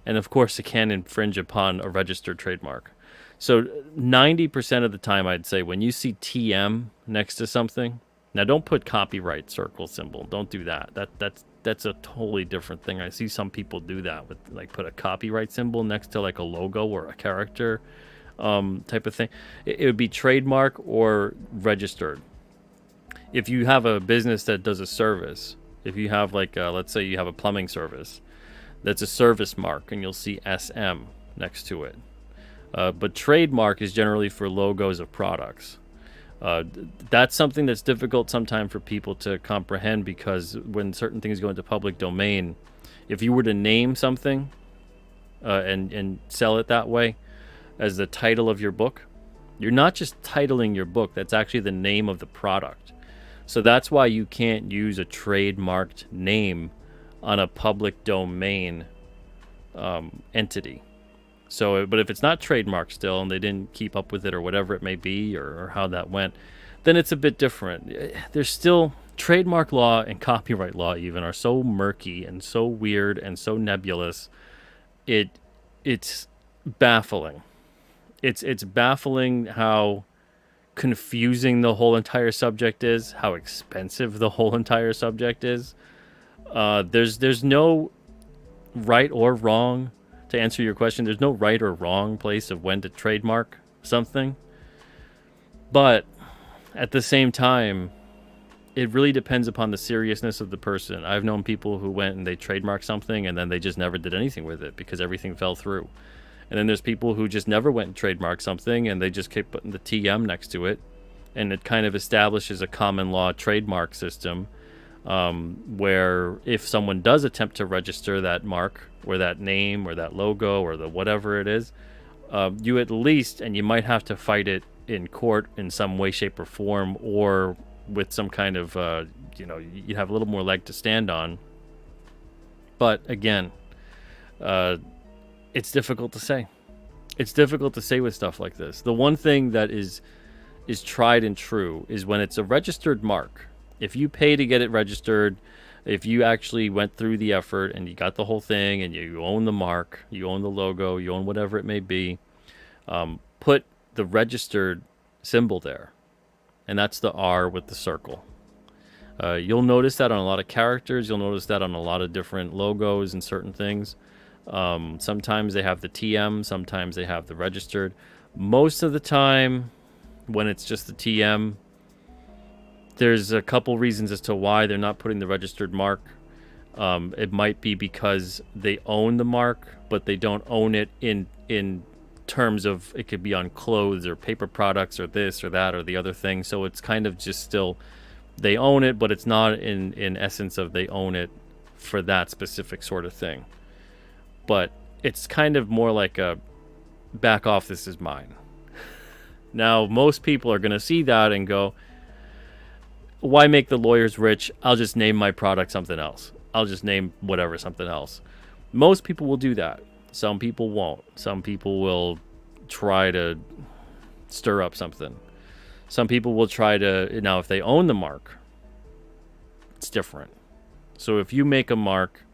and of course it can infringe upon a registered trademark. So 90% of the time, I'd say, when you see TM next to something, now don't put copyright circle symbol. Don't do that. That's a totally different thing. I see some people do that with, like, put a copyright symbol next to like a logo or a character type of thing. It would be trademark or registered. If you have a business that does a service, if you have like, let's say you have a plumbing service, that's a service mark, and you'll see SM next to it. But trademark is generally for logos of products. That's something that's difficult sometimes for people to comprehend, because when certain things go into public domain, if you were to name something and sell it that way as the title of your book, you're not just titling your book, that's actually the name of the product. So that's why you can't use a trademarked name on a public domain entity. So, but if it's not trademarked still, and they didn't keep up with it, or whatever it may be, or how that went, then it's a bit different. There's still trademark law and copyright law even are so murky and so weird and so nebulous. It's baffling. It's baffling how confusing the whole entire subject is, how expensive the whole entire subject is. There's no right or wrong. To answer your question, there's no right or wrong place of when to trademark something. But at the same time, it really depends upon the seriousness of the person. I've known people who went and they trademarked something and then they just never did anything with it because everything fell through. And then there's people who just never went and trademarked something and they just kept putting the TM next to it. And it kind of establishes a common law trademark system where if someone does attempt to register that mark or that name or that logo or the whatever it is, you at least, and you might have to fight it in court in some way, shape, or form, or with some kind of, you have a little more leg to stand on. But again, it's difficult to say. It's difficult to say with stuff like this. The one thing that is tried and true is when it's a registered mark. If you pay to get it registered, if you actually went through the effort and you got the whole thing and you own the mark, you own the logo, you own whatever it may be, put the registered symbol there. And that's the R with the circle. You'll notice that on a lot of characters. You'll notice that on a lot of different logos and certain things. Sometimes they have the TM, sometimes they have the registered. Most of the time, when it's just the TM, there's a couple reasons as to why they're not putting the registered mark. It might be because they own the mark, but they don't own it in terms of it could be on clothes or paper products or this or that or the other thing. So it's kind of just still they own it, but it's not in essence of they own it for that specific sort of thing. But it's kind of more like a back off, this is mine. Now, most people are going to see that and go, why make the lawyers rich? I'll just name my product something else. I'll just name whatever something else. Most people will do that. Some people won't. Some people will try to stir up something. Some people will try to, now if they own the mark, it's different. So if you make a mark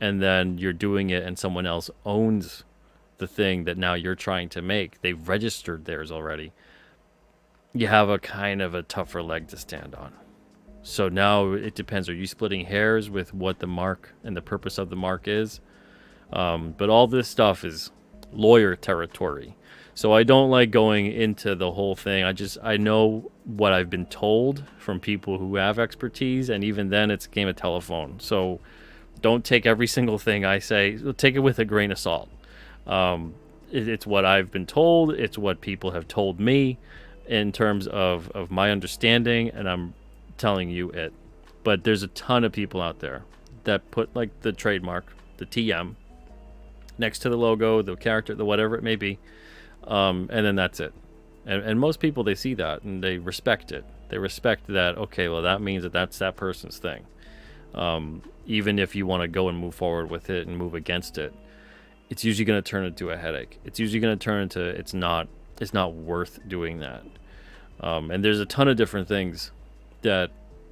and then you're doing it and someone else owns the thing that now you're trying to make, they've registered theirs already, you have a kind of a tougher leg to stand on. So now it depends. Are you splitting hairs with what the mark and the purpose of the mark is? But all this stuff is lawyer territory. So I don't like going into the whole thing. I know what I've been told from people who have expertise, and even then it's a game of telephone. So don't take every single thing I say. Take it with a grain of salt. It's what I've been told. It's what people have told me in terms of my understanding, and I'm telling you it. But there's a ton of people out there that put like the trademark, the TM, next to the logo, the character, the whatever it may be. And then that's it. And most people, they see that and they respect it. They respect that, okay, well, that means that that's that person's thing. Even if you want to go and move forward with it and move against it, it's usually going to turn into a headache. It's usually going to turn into it's not worth doing that. And there's a ton of different things that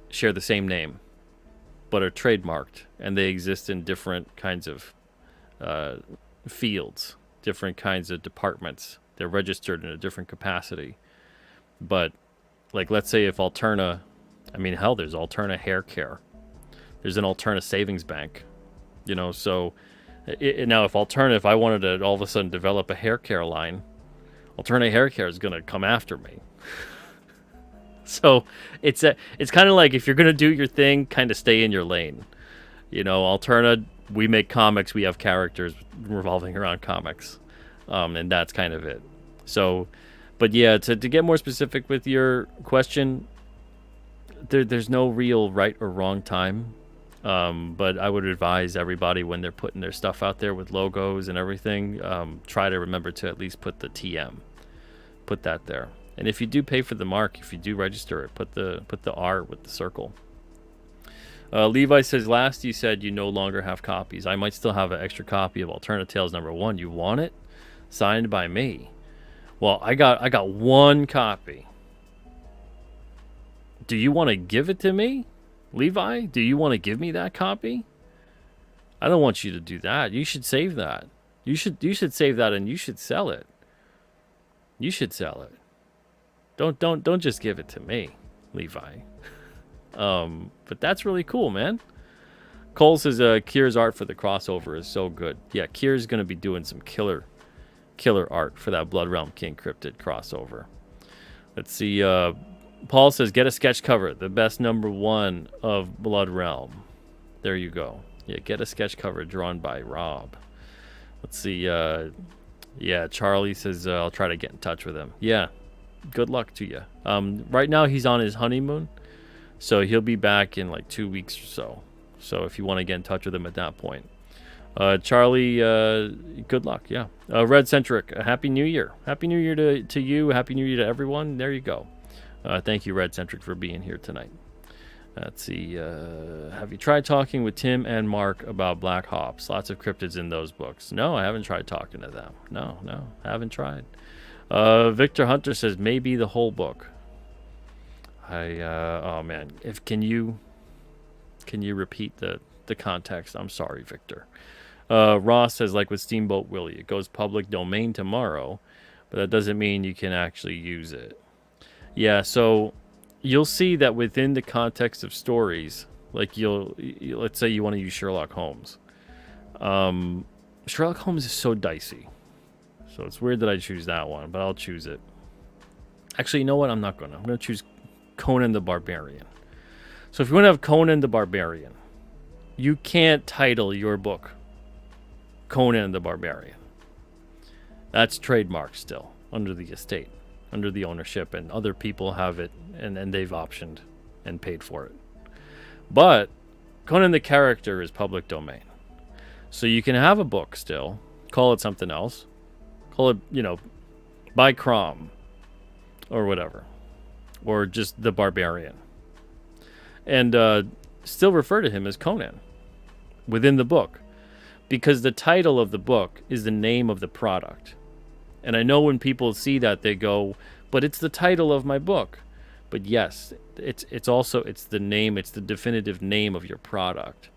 share the same name but are trademarked, and they exist in different kinds of fields, different kinds of departments. They're registered in a different capacity. But like, let's say if Alterna, I mean, hell, there's Alterna Hair Care. There's an Alterna Savings Bank, so now if Alterna, if I wanted to all of a sudden develop a hair care line, Alterna Hair Care is going to come after me. So it's kind of like, if you're going to do your thing, kind of stay in your lane. Alterna, we make comics, we have characters revolving around comics. And that's kind of it. So, but yeah, to get more specific with your question, there's no real right or wrong time. But I would advise everybody, when they're putting their stuff out there with logos and everything, try to remember to at least put the TM, put that there. And if you do pay for the mark, if you do register it, put the R with the circle. Levi says, last you said you no longer have copies. I might still have an extra copy of Alternative Tales #1. You want it? Signed by me. Well, I got one copy. Do you want to give it to me, Levi? Do you want to give me that copy? I don't want you to do that. You should save that. You should save that, and you should sell it. You should sell it. Don't just give it to me, Levi. But that's really cool, man. Cole says Kier's art for the crossover is so good. Yeah, Kier's gonna be doing some killer art for that Blood Realm King Cryptid crossover. Let's see. Paul says, get a sketch cover, the best #1 of Blood Realm. There you go. Yeah, get a sketch cover drawn by Rob. Let's see. Yeah, Charlie says, I'll try to get in touch with him. Yeah, good luck to you. Right now he's on his honeymoon, so he'll be back in like 2 weeks or so. So if you want to get in touch with him at that point. Charlie, good luck. Yeah. Red Centric, Happy New Year. Happy New Year to you. Happy New Year to everyone. There you go. Thank you, Red Centric, for being here tonight. Let's see. Have you tried talking with Tim and Mark about Black Hops? Lots of cryptids in those books. No, I haven't tried talking to them. No, haven't tried. Victor Hunter says maybe the whole book. Oh man, can you repeat the context? I'm sorry, Victor. Ross says, like with Steamboat Willie, it goes public domain tomorrow, but that doesn't mean you can actually use it. Yeah, so you'll see that within the context of stories, like let's say you want to use Sherlock Holmes. Sherlock Holmes is so dicey, so it's weird that I choose that one, but I'll choose it. Actually, you know what? I'm going to choose Conan the Barbarian. So if you want to have Conan the Barbarian, you can't title your book Conan the Barbarian. That's trademarked still under the estate, under the ownership, and other people have it, and they've optioned and paid for it. But Conan the character is public domain. So you can have a book still, call it something else, call it, by Crom or whatever, or just the Barbarian. and still refer to him as Conan within the book, because the title of the book is the name of the product. And I know when people see that, they go, but it's the title of my book. But yes, it's also, it's the name, it's the definitive name of your product.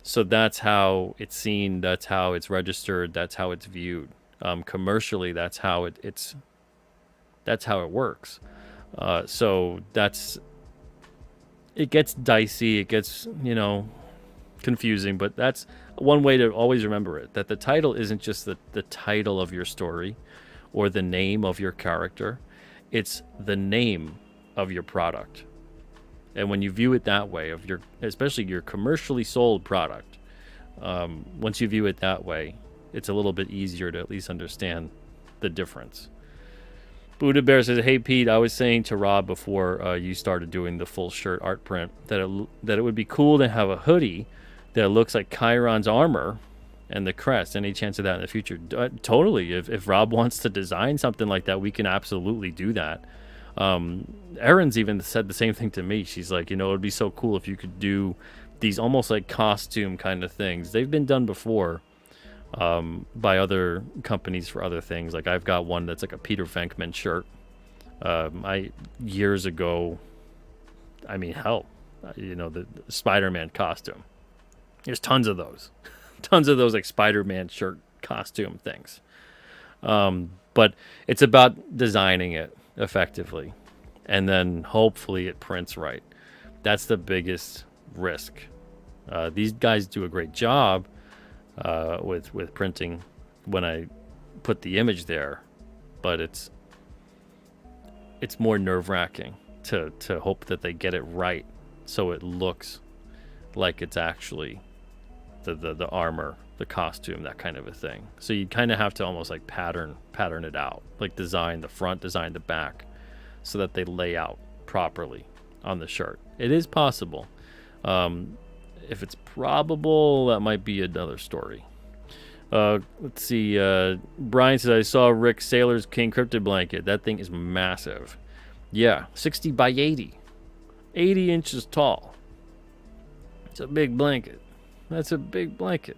So that's how it's seen, that's how it's registered, that's how it's viewed. Commercially, that's how it works. So it gets dicey, it gets, confusing, but that's one way to always remember it, that the title isn't just the title of your story or the name of your character. It's the name of your product. And when you view it that way, especially your commercially sold product, once you view it that way, it's a little bit easier to at least understand the difference. Buddha Bear says, "Hey Pete, I was saying to Rob before you started doing the full shirt art print that it would be cool to have a hoodie that looks like Chiron's armor and the crest. Any chance of that in the future?" Totally. If Rob wants to design something like that, we can absolutely do that. Erin's even said the same thing to me. She's like, it would be so cool if you could do these almost like costume kind of things. They've been done before by other companies for other things. Like I've got one that's like a Peter Venkman shirt. Years ago, the Spider-Man costume. There's tons of those. Tons of those like Spider-Man shirt costume things. But it's about designing it effectively, and then hopefully it prints right. That's the biggest risk. These guys do a great job with printing when I put the image there, but it's more nerve-wracking to hope that they get it right so it looks like it's actually the armor, the costume, that kind of a thing. So you kind of have to almost like pattern it out, like design the front, design the back, so that they lay out properly on the shirt. It is possible. If it's probable, that might be another story. Let's see. Brian says, "I saw Rick Sailor's King Cryptid blanket. That thing is massive. Yeah, 60 by 80. 80 inches tall. It's a big blanket. That's a big blanket.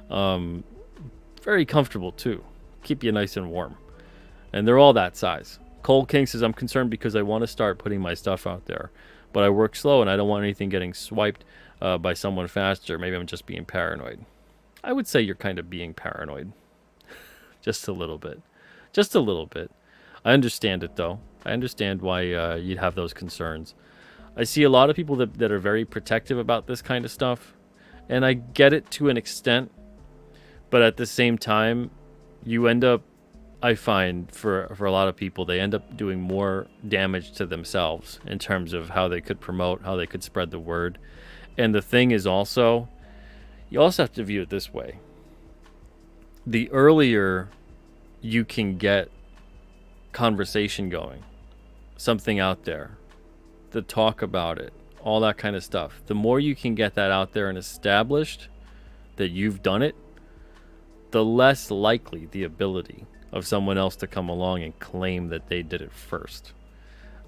Very comfortable, too. Keep you nice and warm. And they're all that size." Cole King says, "I'm concerned because I want to start putting my stuff out there, but I work slow and I don't want anything getting swiped by someone faster. Maybe I'm just being paranoid." I would say you're kind of being paranoid. Just a little bit. Just a little bit. I understand it, though. I understand why you'd have those concerns. I see a lot of people that are very protective about this kind of stuff, and I get it to an extent, but at the same time, you end up, I find, for a lot of people, they end up doing more damage to themselves in terms of how they could promote, how they could spread the word. And the thing is also, you also have to view it this way. The earlier you can get conversation going, something out there, the talk about it, all that kind of stuff, the more you can get that out there and established that you've done it, the less likely the ability of someone else to come along and claim that they did it first.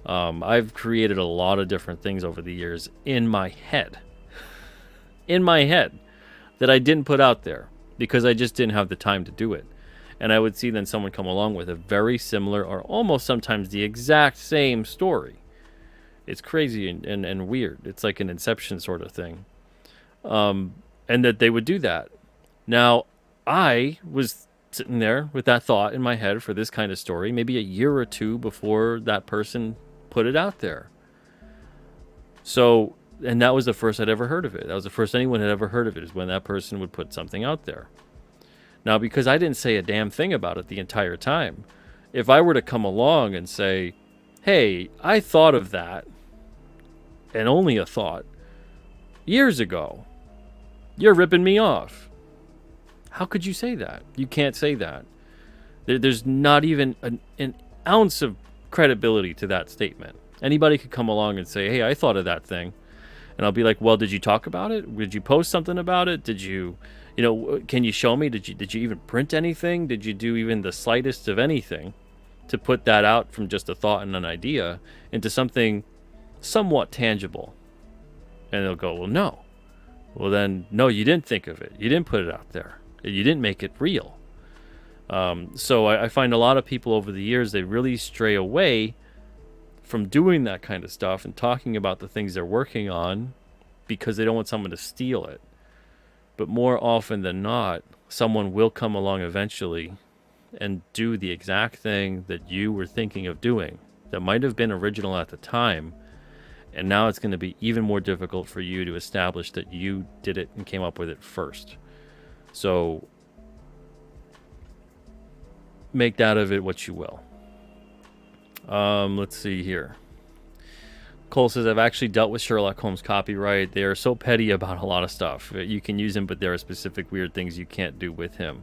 I've created a lot of different things over the years in my head, that I didn't put out there because I just didn't have the time to do it. And I would see then someone come along with a very similar or almost sometimes the exact same story. It's crazy and weird. It's like an Inception sort of thing. And that they would do that. Now, I was sitting there with that thought in my head for this kind of story maybe a year or two before that person put it out there. So, and that was the first I'd ever heard of it. That was the first anyone had ever heard of it, is when that person would put something out there. Now, because I didn't say a damn thing about it the entire time, if I were to come along and say, "Hey, I thought of that," and only a thought, years ago, you're ripping me off. How could you say that? You can't say that. There's not even an ounce of credibility to that statement. Anybody could come along and say, "Hey, I thought of that thing." And I'll be like, "Well, did you talk about it? Did you post something about it? Did you, can you show me? Did you even print anything? Did you do even the slightest of anything to put that out from just a thought and an idea into something somewhat tangible?" And they'll go, well, no. Well, then, no, you didn't think of it. You didn't put it out there. You didn't make it real. So I find a lot of people over the years, they really stray away from doing that kind of stuff and talking about the things they're working on because they don't want someone to steal it. But more often than not, someone will come along eventually and do the exact thing that you were thinking of doing that might have been original at the time. And now it's going to be even more difficult for you to establish that you did it and came up with it first. So make that of it what you will. Let's see here. Cole says, I've actually dealt with Sherlock Holmes copyright. They are so petty about a lot of stuff. You can use him, but there are specific weird things you can't do with him.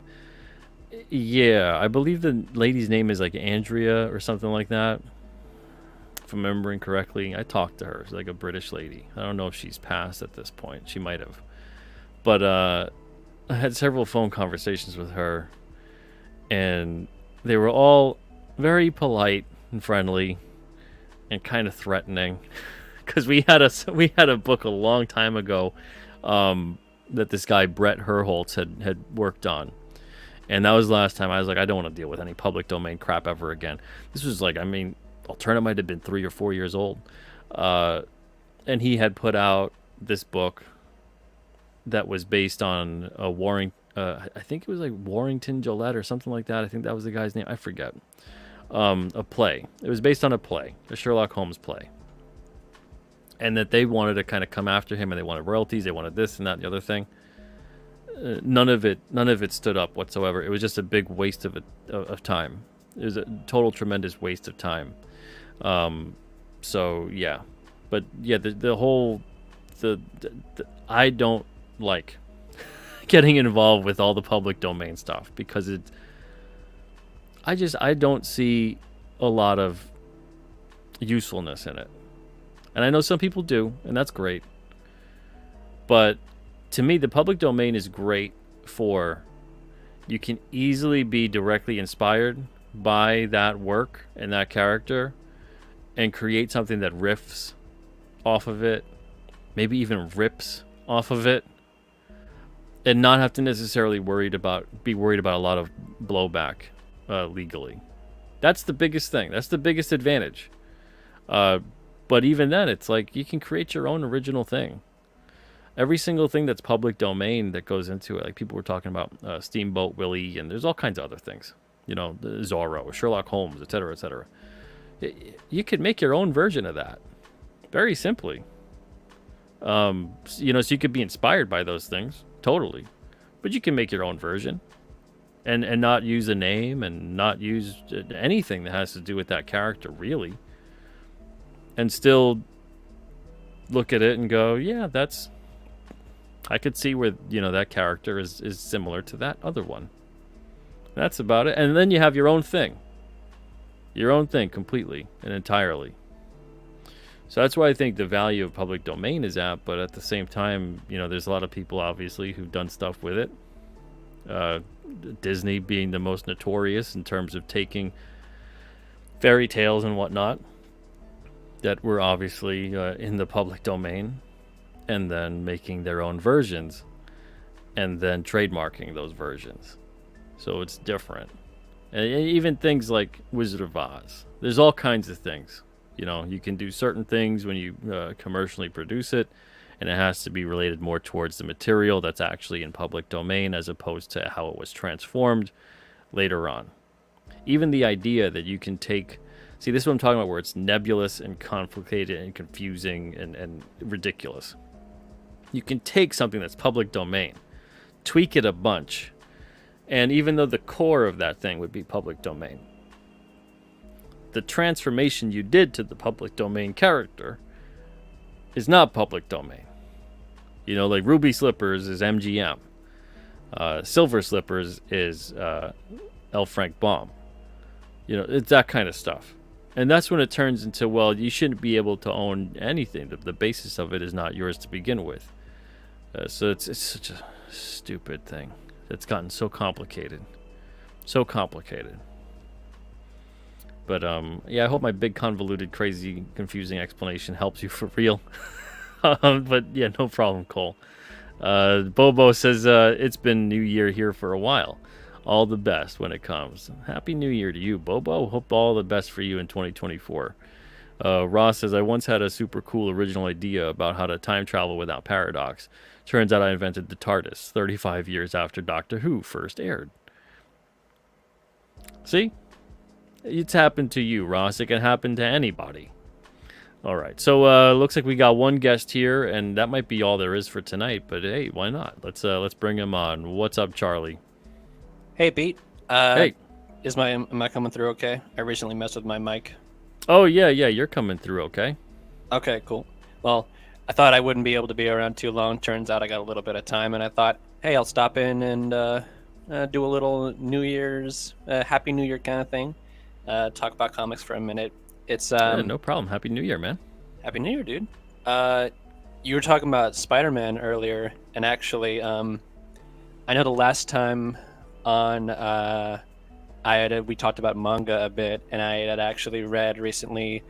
Yeah, I believe the lady's name is like Andrea or something like that. If I'm remembering correctly. I talked to her. She's like a British lady. I don't know if she's passed at this point. She might have. But I had several phone conversations with her, and they were all very polite and friendly and kind of threatening, because we had a book a long time ago that this guy Brett Herholtz had worked on, and that was the last time I was like, I don't want to deal with any public domain crap ever again. This was like, I mean, Alterna might have been 3 or 4 years old, and he had put out this book that was based on a I think it was like Warrington Gillette or something like that. I think that was the guy's name. I forget. A play. It was based on a play, a Sherlock Holmes play. And that they wanted to kind of come after him, and they wanted royalties, they wanted this and that and the other thing. None of it stood up whatsoever. It was just a big waste of time. It was a total tremendous waste of time. So yeah. But yeah, the whole I don't like getting involved with all the public domain stuff, because I don't see a lot of usefulness in it. And I know some people do, and that's great. But to me, the public domain is great for, you can easily be directly inspired by that work and that character and create something that riffs off of it, maybe even rips off of it, and not have to necessarily be worried about a lot of blowback legally. That's the biggest thing. That's the biggest advantage. But even then, it's like you can create your own original thing. Every single thing that's public domain that goes into it, like people were talking about Steamboat Willie, and there's all kinds of other things. You know, Zorro, Sherlock Holmes, etc., etc. You could make your own version of that very simply. You know, so you could be inspired by those things, totally. But you can make your own version. And not use a name and not use anything that has to do with that character, really. And still look at it and go, yeah, I could see where, you know, that character is similar to that other one. That's about it. And then you have your own thing. Your own thing completely and entirely. So that's why I think the value of public domain is at, but at the same time, you know, there's a lot of people, obviously, who've done stuff with it. Disney being the most notorious in terms of taking fairy tales and whatnot that were obviously in the public domain, and then making their own versions and then trademarking those versions. So it's different. And even things like Wizard of Oz. There's all kinds of things. You know, you can do certain things when you commercially produce it, and it has to be related more towards the material that's actually in public domain as opposed to how it was transformed later on. Even the idea that you can take... See, this is what I'm talking about, where it's nebulous and complicated and confusing and ridiculous. You can take something that's public domain, tweak it a bunch, and even though the core of that thing would be public domain, the transformation you did to the public domain character is not public domain. You know, like Ruby Slippers is MGM. Silver Slippers is L. Frank Baum. You know, it's that kind of stuff. And that's when it turns into, well, you shouldn't be able to own anything. The basis of it is not yours to begin with. So it's such a stupid thing that's gotten so complicated. So complicated. But, yeah, I hope my big, convoluted, crazy, confusing explanation helps you for real. But yeah, no problem, Cole. Bobo says it's been New Year here for a while. All the best when it comes. Happy New Year to you, Bobo. Hope all the best for you in 2024. Ross says, I once had a super cool original idea about how to time travel without paradox. Turns out I invented the TARDIS 35 years after Doctor Who first aired. See? It's happened to you, Ross. It can happen to anybody. All right. So looks like we got one guest here, and that might be all there is for tonight. But hey, why not? Let's bring him on. What's up, Charlie? Hey, Pete. Hey. Am I coming through okay? I recently messed with my mic. Oh yeah, you're coming through okay. Okay, cool. Well, I thought I wouldn't be able to be around too long. Turns out I got a little bit of time, and I thought, hey, I'll stop in and do a little New Year's, Happy New Year kind of thing. Talk about comics for a minute. It's Yeah, no problem. Happy New Year, man. Happy New Year, dude. You were talking about Spider-Man earlier, and actually, I know the last time on we talked about manga a bit, and I had actually read recently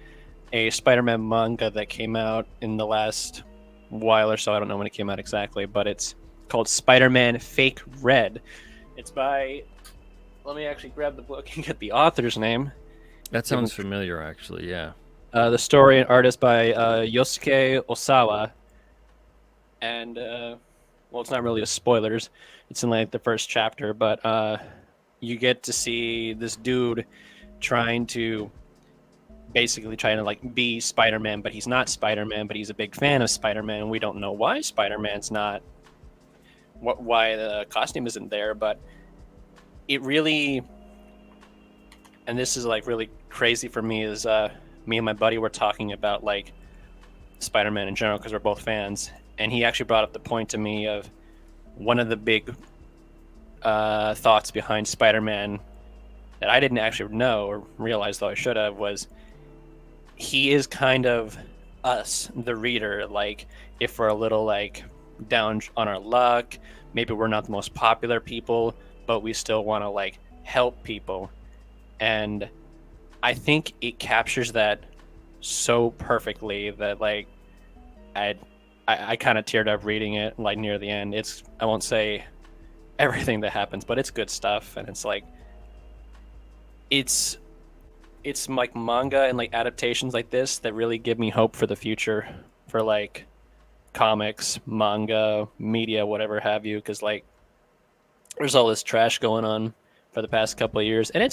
a Spider-Man manga that came out in the last while or so. I don't know when it came out exactly, but it's called Spider-Man Fake Red. It's by, let me actually grab the book and get the author's name. That sounds familiar, actually. Yeah. The story and artist by Yosuke Osawa, and well, it's not really a spoilers. It's in like the first chapter, but you get to see this dude trying to like be Spider-Man, but he's not Spider-Man, but he's a big fan of Spider-Man. We don't know why Spider-Man's not, why the costume isn't there, but it really, and this is like really crazy for me, is me and my buddy were talking about like Spider-Man in general because we're both fans, and he actually brought up the point to me of one of the big thoughts behind Spider-Man that I didn't actually know or realize, though I should have, was he is kind of us, the reader. Like, if we're a little like down on our luck, maybe we're not the most popular people, but we still want to like help people. And I think it captures that so perfectly that like I kind of teared up reading it like near the end. I won't say everything that happens, but it's good stuff, and it's like it's like manga and like adaptations like this that really give me hope for the future for like comics, manga, media, whatever have you, because like there's all this trash going on for the past couple of years, and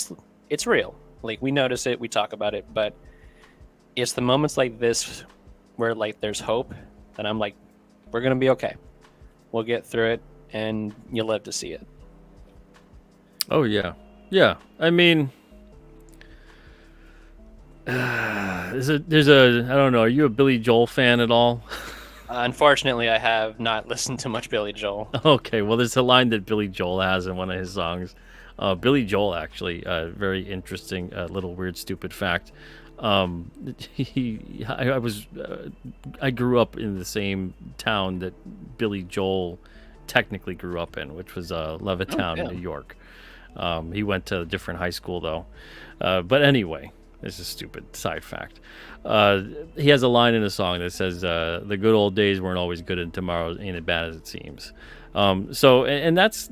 it's real. Like, we notice it, we talk about it, but it's the moments like this where like there's hope that I'm like, we're gonna be okay, we'll get through it, and you'll live to see it. Oh yeah. I mean, there's a I don't know. Are you a Billy Joel fan at all? Unfortunately, I have not listened to much Billy Joel. Okay, well, there's a line that Billy Joel has in one of his songs. Billy Joel, actually, very interesting, little weird, stupid fact. I grew up in the same town that Billy Joel technically grew up in, which was Levittown, New York. He went to a different high school, though. But anyway, this is a stupid side fact. He has a line in a song that says, the good old days weren't always good and tomorrow ain't as bad as it seems. And that's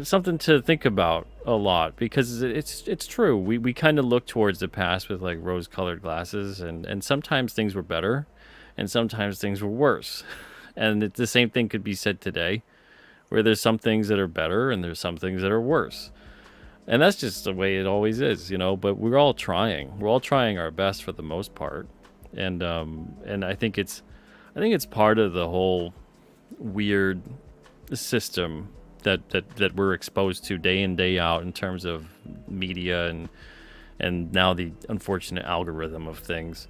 something to think about a lot, because it's true. We kind of look towards the past with like rose-colored glasses, and sometimes things were better and sometimes things were worse. And the same thing could be said today, where there's some things that are better and there's some things that are worse. And that's just the way it always is, but we're all trying our best for the most part. And I think it's part of the whole weird system that we're exposed to day in, day out, in terms of media and now the unfortunate algorithm of things,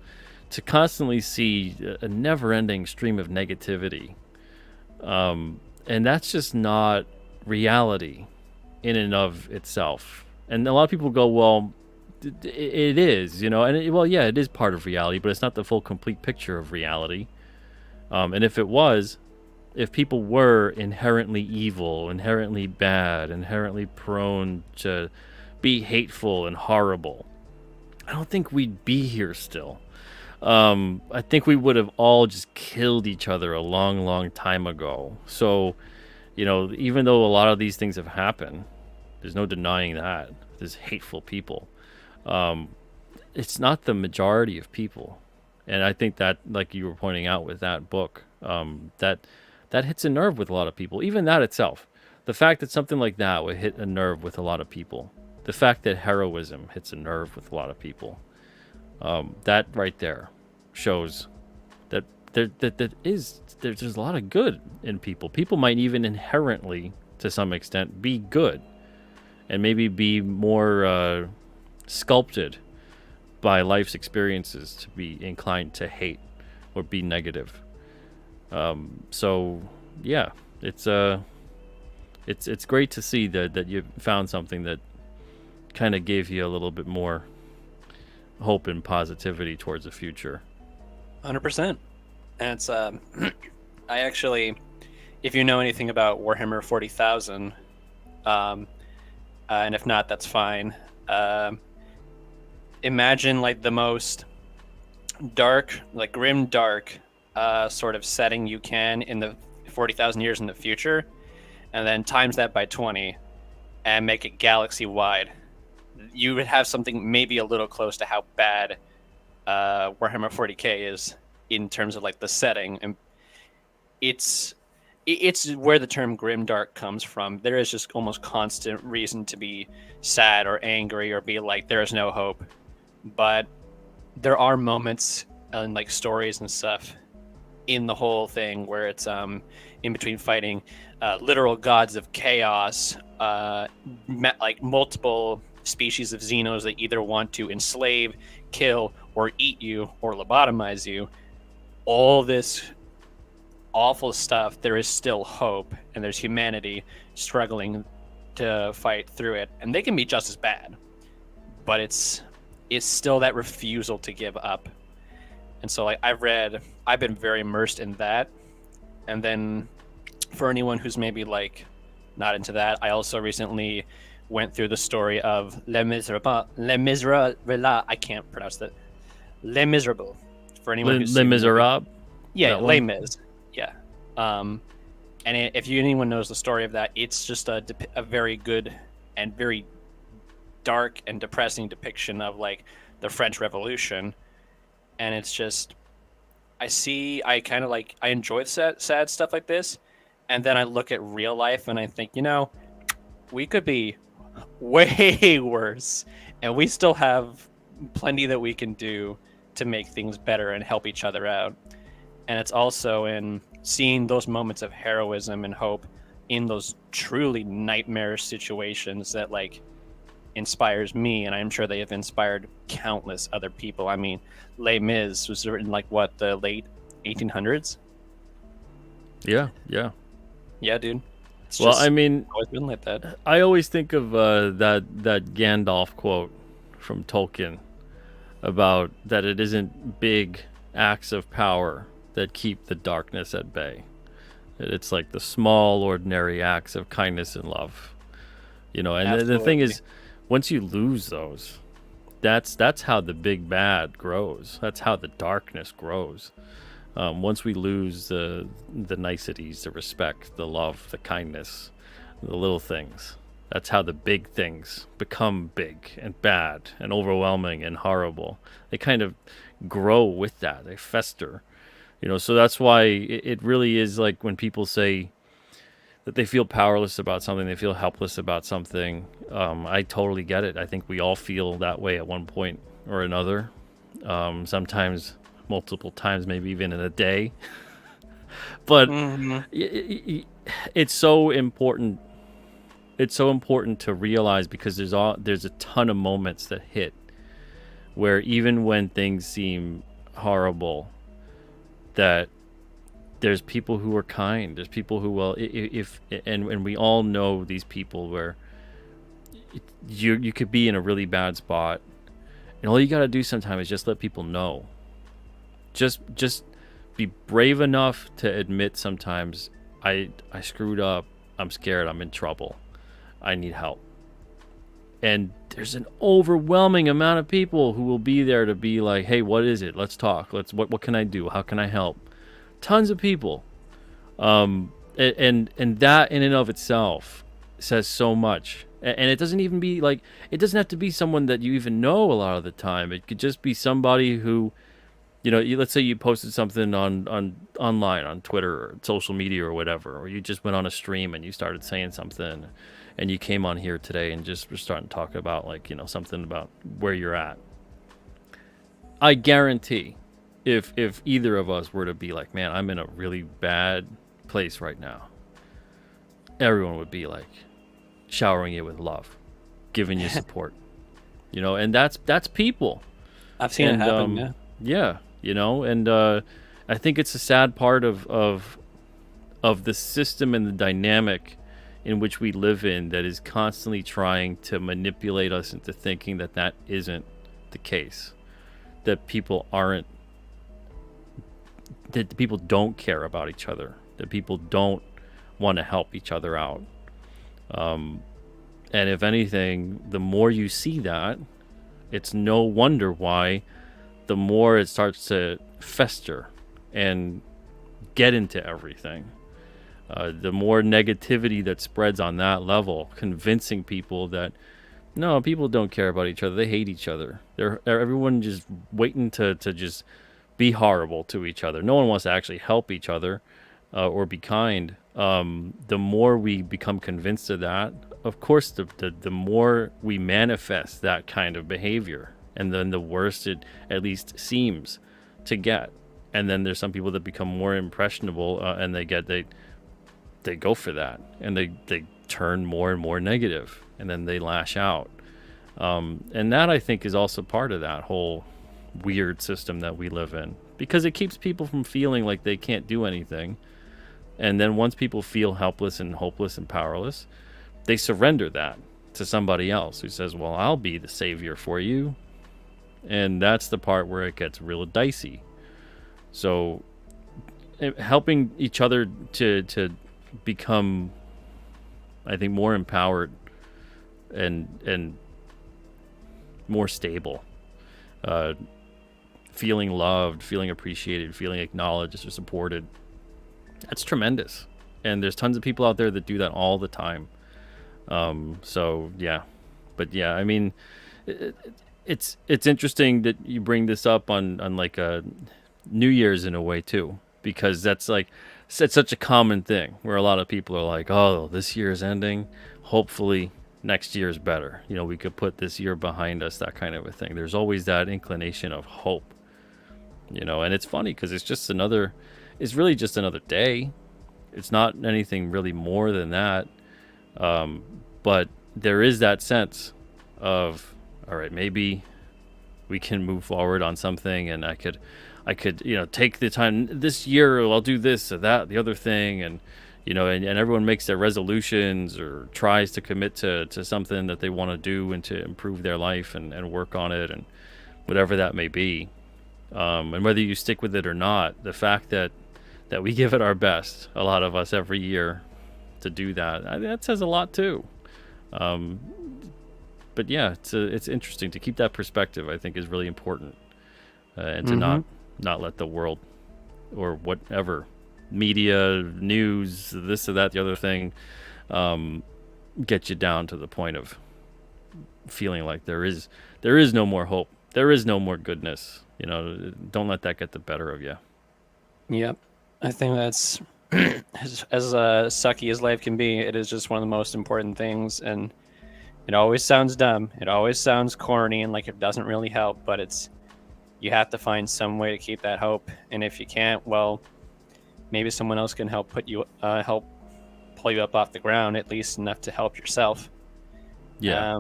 to constantly see a never-ending stream of negativity. And that's just not reality in and of itself. And a lot of people go, well, it is, and well, yeah, it is part of reality, but it's not the full, complete picture of reality. And if people were inherently evil, inherently bad, inherently prone to be hateful and horrible, I don't think we'd be here still. I think we would have all just killed each other a long, long time ago. So, even though a lot of these things have happened, there's no denying that. There's hateful people. Um, it's not the majority of people. And I think that, like you were pointing out with that book, that hits a nerve with a lot of people. Even that itself, the fact that something like that would hit a nerve with a lot of people, the fact that heroism hits a nerve with a lot of people, that right there shows that there's a lot of good in people. People might even inherently, to some extent, be good, and maybe be more sculpted by life's experiences to be inclined to hate or be negative. So yeah, it's great to see that you found something that kind of gave you a little bit more hope and positivity towards the future. 100%. And it's I actually, if you know anything about Warhammer 40,000, and if not, that's fine. Imagine like the most dark, like grim dark sort of setting you can in the 40,000 years in the future, and then times that by 20 and make it galaxy wide. You would have something maybe a little close to how bad Warhammer 40k is in terms of like the setting, and it's where the term grimdark comes from. There is just almost constant reason to be sad or angry or be like there is no hope, but there are moments and like stories and stuff in the whole thing where it's in between fighting literal gods of chaos, like multiple species of Xenos that either want to enslave, kill, or eat you or lobotomize you. All this awful stuff, there is still hope, and there's humanity struggling to fight through it, and they can be just as bad, but it's still that refusal to give up. And so like I've been very immersed in that. And then for anyone who's maybe like not into that, I also recently went through the story of Les Miserables. I can't pronounce that. Les Miserables. For anyone who's Les Miserables. Yeah, Les Mis. Yeah. And if anyone knows the story of that, it's just a very good and very dark and depressing depiction of like the French Revolution. And it's just, I kind of like, I enjoy sad stuff like this. And then I look at real life and I think, we could be way worse. And we still have plenty that we can do to make things better and help each other out. And it's also in seeing those moments of heroism and hope in those truly nightmarish situations that like inspires me, and I'm sure they have inspired countless other people. I mean, Les Mis was written like what, the late 1800s? Yeah, dude. Well, I mean, always been like that. I always think of that Gandalf quote from Tolkien about that it isn't big acts of power that keep the darkness at bay. It's like the small, ordinary acts of kindness and love. And the thing is, once you lose those, that's how the big bad grows. That's how the darkness grows. Once we lose the niceties, the respect, the love, the kindness, the little things, that's how the big things become big and bad and overwhelming and horrible. They kind of grow with that. They fester. So that's why it really is like when people say that they feel powerless about something, they feel helpless about something. I totally get it. I think we all feel that way at one point or another. Sometimes multiple times, maybe even in a day. But it's so important. It's so important to realize, because there's a ton of moments that hit where even when things seem horrible, that there's people who are kind. There's people who will, and we all know these people where you could be in a really bad spot, and all you got to do sometimes is just let people know. Just be brave enough to admit sometimes I screwed up. I'm scared. I'm in trouble. I need help. And there's an overwhelming amount of people who will be there to be like, hey, what is it? Let's talk. What can I do? How can I help? Tons of people. And that in and of itself says so much. And it doesn't even be like, it doesn't have to be someone that you even know a lot of the time. It could just be somebody who, let's say you posted something on online, on Twitter or social media or whatever, or you just went on a stream and you started saying something, and you came on here today and just were starting to talk about something about where you're at. I guarantee if either of us were to be like, man, I'm in a really bad place right now, everyone would be like showering you with love, giving you support, and that's people. I've seen it happen. Yeah. And I think it's a sad part of the system and the dynamic in which we live in that is constantly trying to manipulate us into thinking that isn't the case, that people don't care about each other, that people don't want to help each other out. And if anything, the more you see that, it's no wonder why the more it starts to fester and get into everything. The more negativity that spreads on that level, convincing people that no, people don't care about each other. They hate each other. They're everyone just waiting to just be horrible to each other. No one wants to actually help each other or be kind. The more we become convinced of that, of course, the more we manifest that kind of behavior, and then the worse it at least seems to get. And then there's some people that become more impressionable, and they go for that, and they turn more and more negative, and then they lash out. And that, I think, is also part of that whole weird system that we live in, because it keeps people from feeling like they can't do anything. And then once people feel helpless and hopeless and powerless, they surrender that to somebody else who says, well, I'll be the savior for you. And that's the part where it gets real dicey. So helping each other to become, I think, more empowered and more stable, feeling loved, feeling appreciated, feeling acknowledged or supported, that's tremendous. And there's tons of people out there that do that all the time. So yeah, but yeah, I mean, it's interesting that you bring this up on like New Year's in a way too, because that's like, it's such a common thing where a lot of people are like, oh, this year is ending, hopefully next year is better. We could put this year behind us, that kind of a thing. There's always that inclination of hope, and it's funny because it's really just another day. It's not anything really more than that. But there is that sense of, all right, maybe we can move forward on something, and I could, take the time this year, I'll do this or that, the other thing. And, and everyone makes their resolutions or tries to commit to something that they want to do and to improve their life and work on it, and whatever that may be. And whether you stick with it or not, the fact that we give it our best, a lot of us every year, to do that says a lot too. But yeah, it's interesting to keep that perspective. I think is really important, and to not let the world or whatever media, news, this or that, the other thing, get you down to the point of feeling like there is no more hope, there is no more goodness. Don't let that get the better of you. Yep, I think that's as sucky as life can be. It is just one of the most important things, and it always sounds dumb. It always sounds corny and like it doesn't really help, but you have to find some way to keep that hope. And if you can't, well, maybe someone else can help help pull you up off the ground, at least enough to help yourself. Yeah.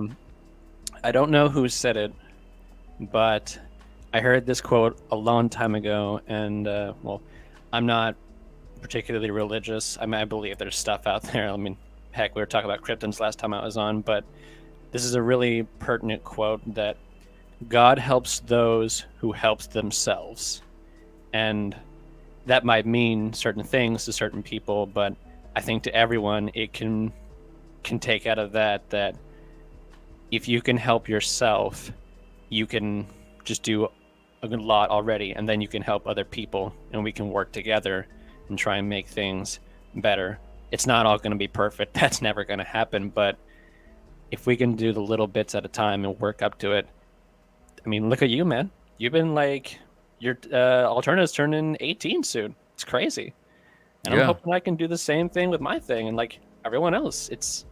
I don't know who said it, but I heard this quote a long time ago, and I'm not particularly religious. I mean, I believe there's stuff out there. I mean, heck, we were talking about cryptids last time I was on, but this is a really pertinent quote that God helps those who helps themselves. And that might mean certain things to certain people, but I think to everyone it can take out of that if you can help yourself, you can just do a good lot already, and then you can help other people, and we can work together and try and make things better. It's not all going to be perfect. That's never going to happen, but if we can do the little bits at a time and work up to it. I mean, look at you, man. You've been like, your alternatives turning 18 soon. It's crazy. And I'm Yeah. hoping I can do the same thing with my thing and like everyone else. It's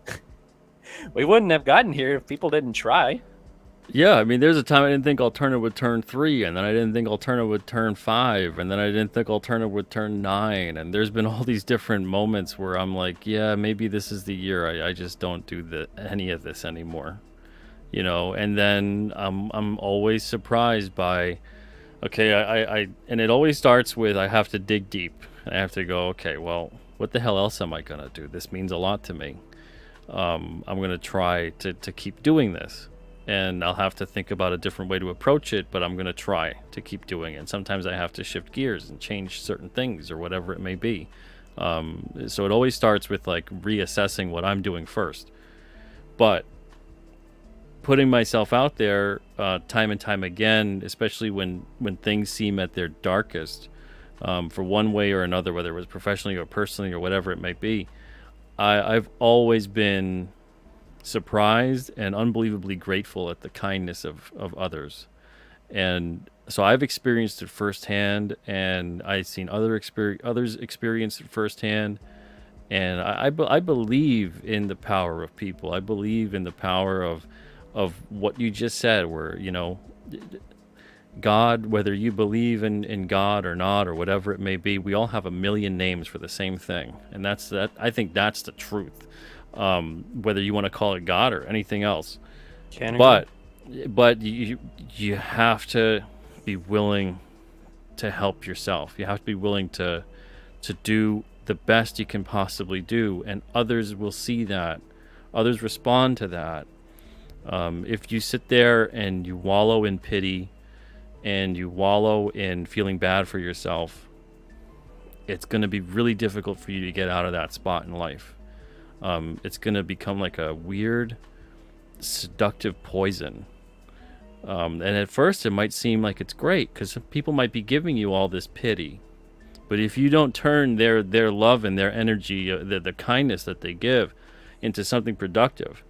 we wouldn't have gotten here if people didn't try. Yeah, I mean, there's a time I didn't think Alterna would turn 3, and then I didn't think Alterna would turn 5, and then I didn't think Alterna would turn 9, and there's been all these different moments where I'm like, yeah, maybe this is the year I just don't do any of this anymore, and then I'm always surprised by, okay, I and it always starts with I have to dig deep, and I have to go, okay, well, what the hell else am I going to do? This means a lot to me. I'm going to try to keep doing this. And I'll have to think about a different way to approach it, but I'm going to try to keep doing it. Sometimes I have to shift gears and change certain things or whatever it may be. So it always starts with like reassessing what I'm doing first. But putting myself out there time and time again, especially when things seem at their darkest, for one way or another, whether it was professionally or personally or whatever it may be, I've always been surprised and unbelievably grateful at the kindness of others. And so I've experienced it firsthand, and I've seen others experience it firsthand. And I believe in the power of people. I believe in the power of what you just said, where, God, whether you believe in God or not, or whatever it may be, we all have a million names for the same thing. And I think that's the truth. Whether you want to call it God or anything else. But you have to be willing to help yourself. You have to be willing to do the best you can possibly do, and others will see that. Others respond to that. If you sit there and you wallow in pity and you wallow in feeling bad for yourself, it's going to be really difficult for you to get out of that spot in life. It's going to become like a weird, seductive poison. And at first it might seem like it's great because people might be giving you all this pity. But if you don't turn their love and their energy, the kindness that they give, into something productive,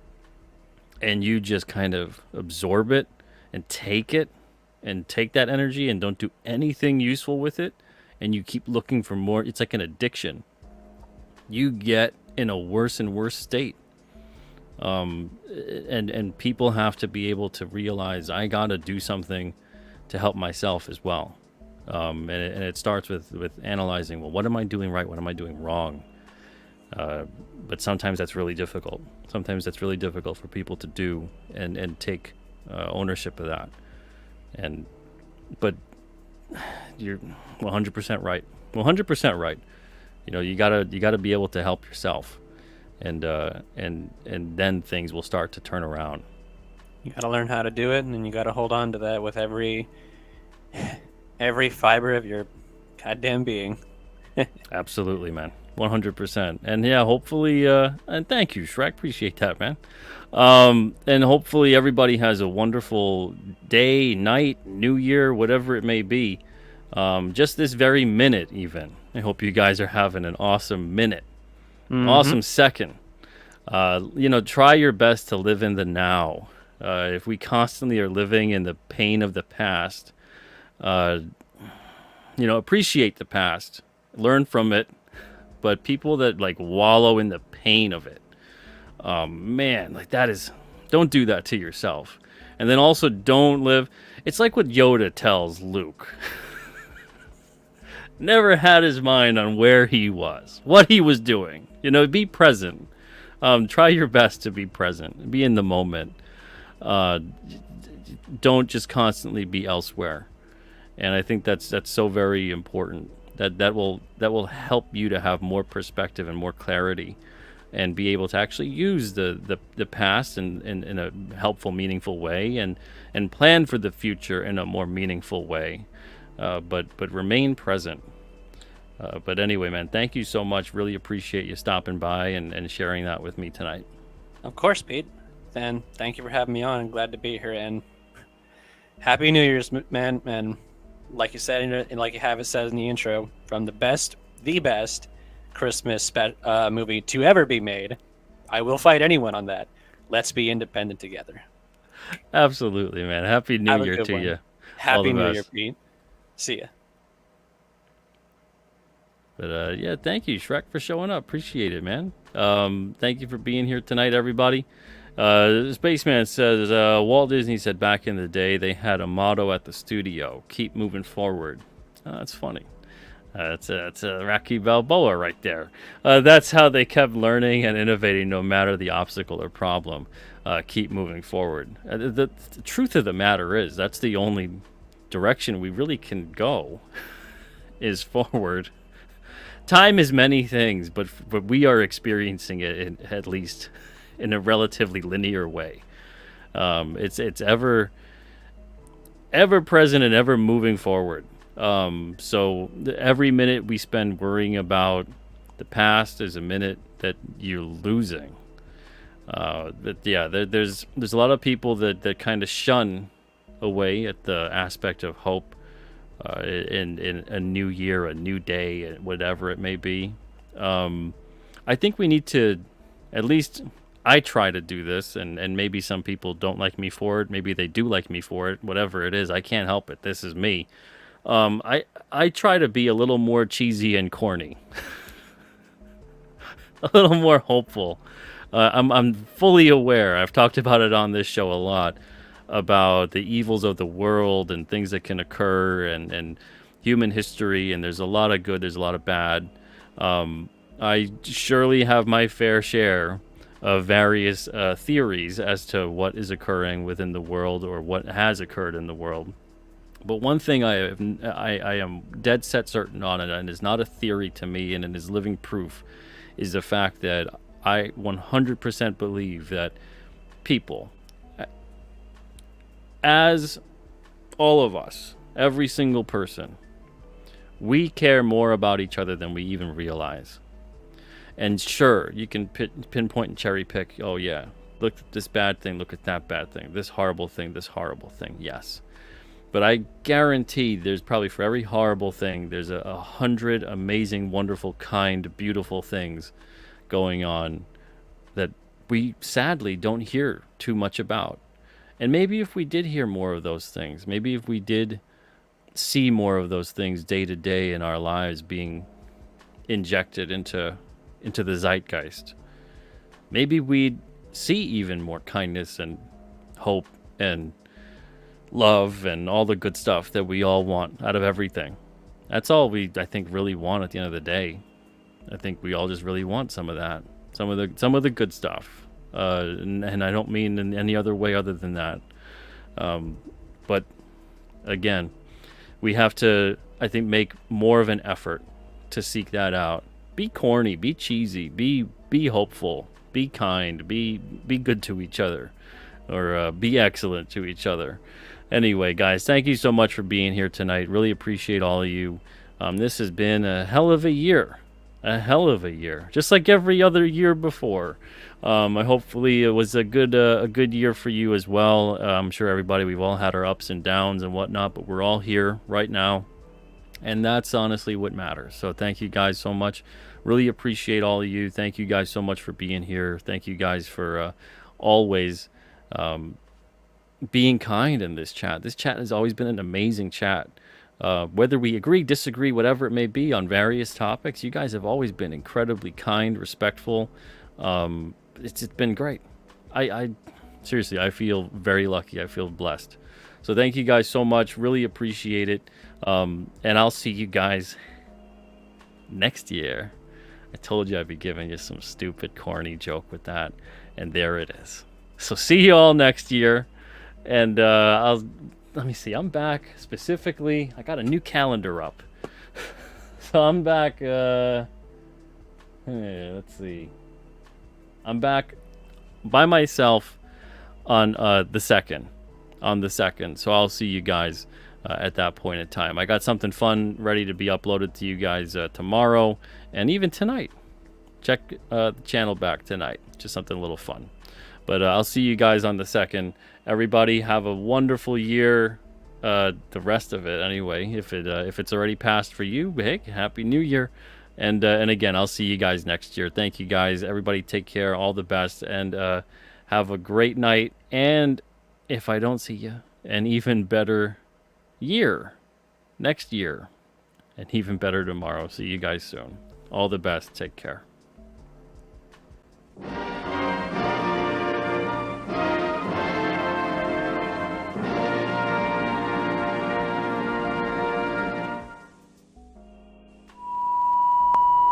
and you just kind of absorb it and take that energy and don't do anything useful with it, and you keep looking for more, it's like an addiction. You get in a worse and worse state. And people have to be able to realize I gotta do something to help myself as well. And it starts with analyzing, well, what am I doing right? What am I doing wrong? But sometimes that's really difficult. Sometimes that's really difficult for people to do and take ownership of that. But you're 100% right. 100% right. You gotta be able to help yourself, and then things will start to turn around. You gotta learn how to do it, and then you gotta hold on to that with every fiber of your goddamn being. Absolutely, man. 100%. And yeah, hopefully, and thank you, Shrek. Appreciate that, man. And hopefully everybody has a wonderful day, night, new year, whatever it may be. Just this very minute, even. I hope you guys are having an awesome minute. Mm-hmm. Awesome second. Try your best to live in the now. If we constantly are living in the pain of the past, appreciate the past, learn from it. But people that like wallow in the pain of it, man, like don't do that to yourself. And then also don't live. It's like what Yoda tells Luke. Never had his mind on where he was, what he was doing. Be present. Try your best to be present. Be in the moment. Don't just constantly be elsewhere. And I think that's so very important. That will help you to have more perspective and more clarity, and be able to actually use the past in a helpful, meaningful way, and plan for the future in a more meaningful way. But remain present. But anyway, man, thank you so much. Really appreciate you stopping by and sharing that with me tonight. Of course, Pete. then thank you for having me on. I'm glad to be here, and Happy New Year's, man. And like you said, and like you have it said in the intro, from the best Christmas movie to ever be made. I will fight anyone on that. Let's be independent together. Absolutely, man. Happy New Have a Year good to one. you. All the Happy New Year, best. Pete. See ya. But yeah, thank you, Shrek, for showing up. Appreciate it, man. Thank you for being here tonight, everybody. Spaceman says Walt Disney said back in the day they had a motto at the studio: "Keep moving forward." That's funny. That's a Rocky Balboa right there. That's how they kept learning and innovating, no matter the obstacle or problem. Keep moving forward. The truth of the matter is that's the only direction we really can go is forward. Time is many things, but we are experiencing it at least in a relatively linear way. It's ever present and ever moving forward. So every minute we spend worrying about the past is a minute that you're losing. But yeah, there's a lot of people that kind of shun away at the aspect of hope in a new year, a new day, whatever it may be. I think we need to, at least I try to do this, and maybe some people don't like me for it. Maybe they do like me for it. Whatever it is, I can't help it. This is me. I try to be a little more cheesy and corny, a little more hopeful. I'm fully aware. I've talked about it on this show a lot about the evils of the world and things that can occur and human history. And there's a lot of good. There's a lot of bad. I surely have my fair share of various theories as to what is occurring within the world or what has occurred in the world. But one thing I am dead set certain on, and is not a theory to me, and it is living proof, is the fact that I 100% believe that people, as all of us, every single person, we care more about each other than we even realize. And sure, you can pinpoint and cherry pick, oh yeah, look at this bad thing, look at that bad thing, this horrible thing, yes. But I guarantee there's probably for every horrible thing, there's 100 amazing, wonderful, kind, beautiful things going on that we sadly don't hear too much about. And maybe if we did hear more of those things, maybe if we did see more of those things day to day in our lives being injected into the zeitgeist, maybe we'd see even more kindness and hope and love and all the good stuff that we all want out of everything. That's all we, I think, really want at the end of the day. I think we all just really want some of that, some of the good stuff. And I don't mean in any other way other than that. But again, we have to, I think, make more of an effort to seek that out. Be corny, be cheesy, be hopeful, be kind, be good to each other, or be excellent to each other. Anyway, guys, thank you so much for being here tonight. Really appreciate all of you. This has been a hell of a year. A hell of a year, just like every other year before. Hopefully it was a good year for you as well. I'm sure everybody, we've all had our ups and downs and whatnot, but we're all here right now, and that's honestly what matters. So thank you guys so much. Really appreciate all of you. Thank you guys so much for being here. Thank you guys for always being kind in this chat. This chat has always been an amazing chat. Whether we agree, disagree, whatever it may be on various topics, you guys have always been incredibly kind, respectful. It's been great. I seriously, I feel very lucky. I feel blessed. So thank you guys so much. Really appreciate it. And I'll see you guys next year. I told you I'd be giving you some stupid, corny joke with that. And there it is. So see you all next year. And let me see. I'm back specifically. I got a new calendar up. So I'm back. Let's see. I'm back by myself on the second. On the second. So I'll see you guys at that point in time. I got something fun ready to be uploaded to you guys tomorrow and even tonight. Check the channel back tonight. Just something a little fun. But I'll see you guys on the 2nd. Everybody have a wonderful year. The rest of it, anyway. If it's already passed for you, hey, Happy New Year. And again, I'll see you guys next year. Thank you guys. Everybody take care. All the best. And have a great night. And if I don't see you, an even better year next year. And even better tomorrow. See you guys soon. All the best. Take care.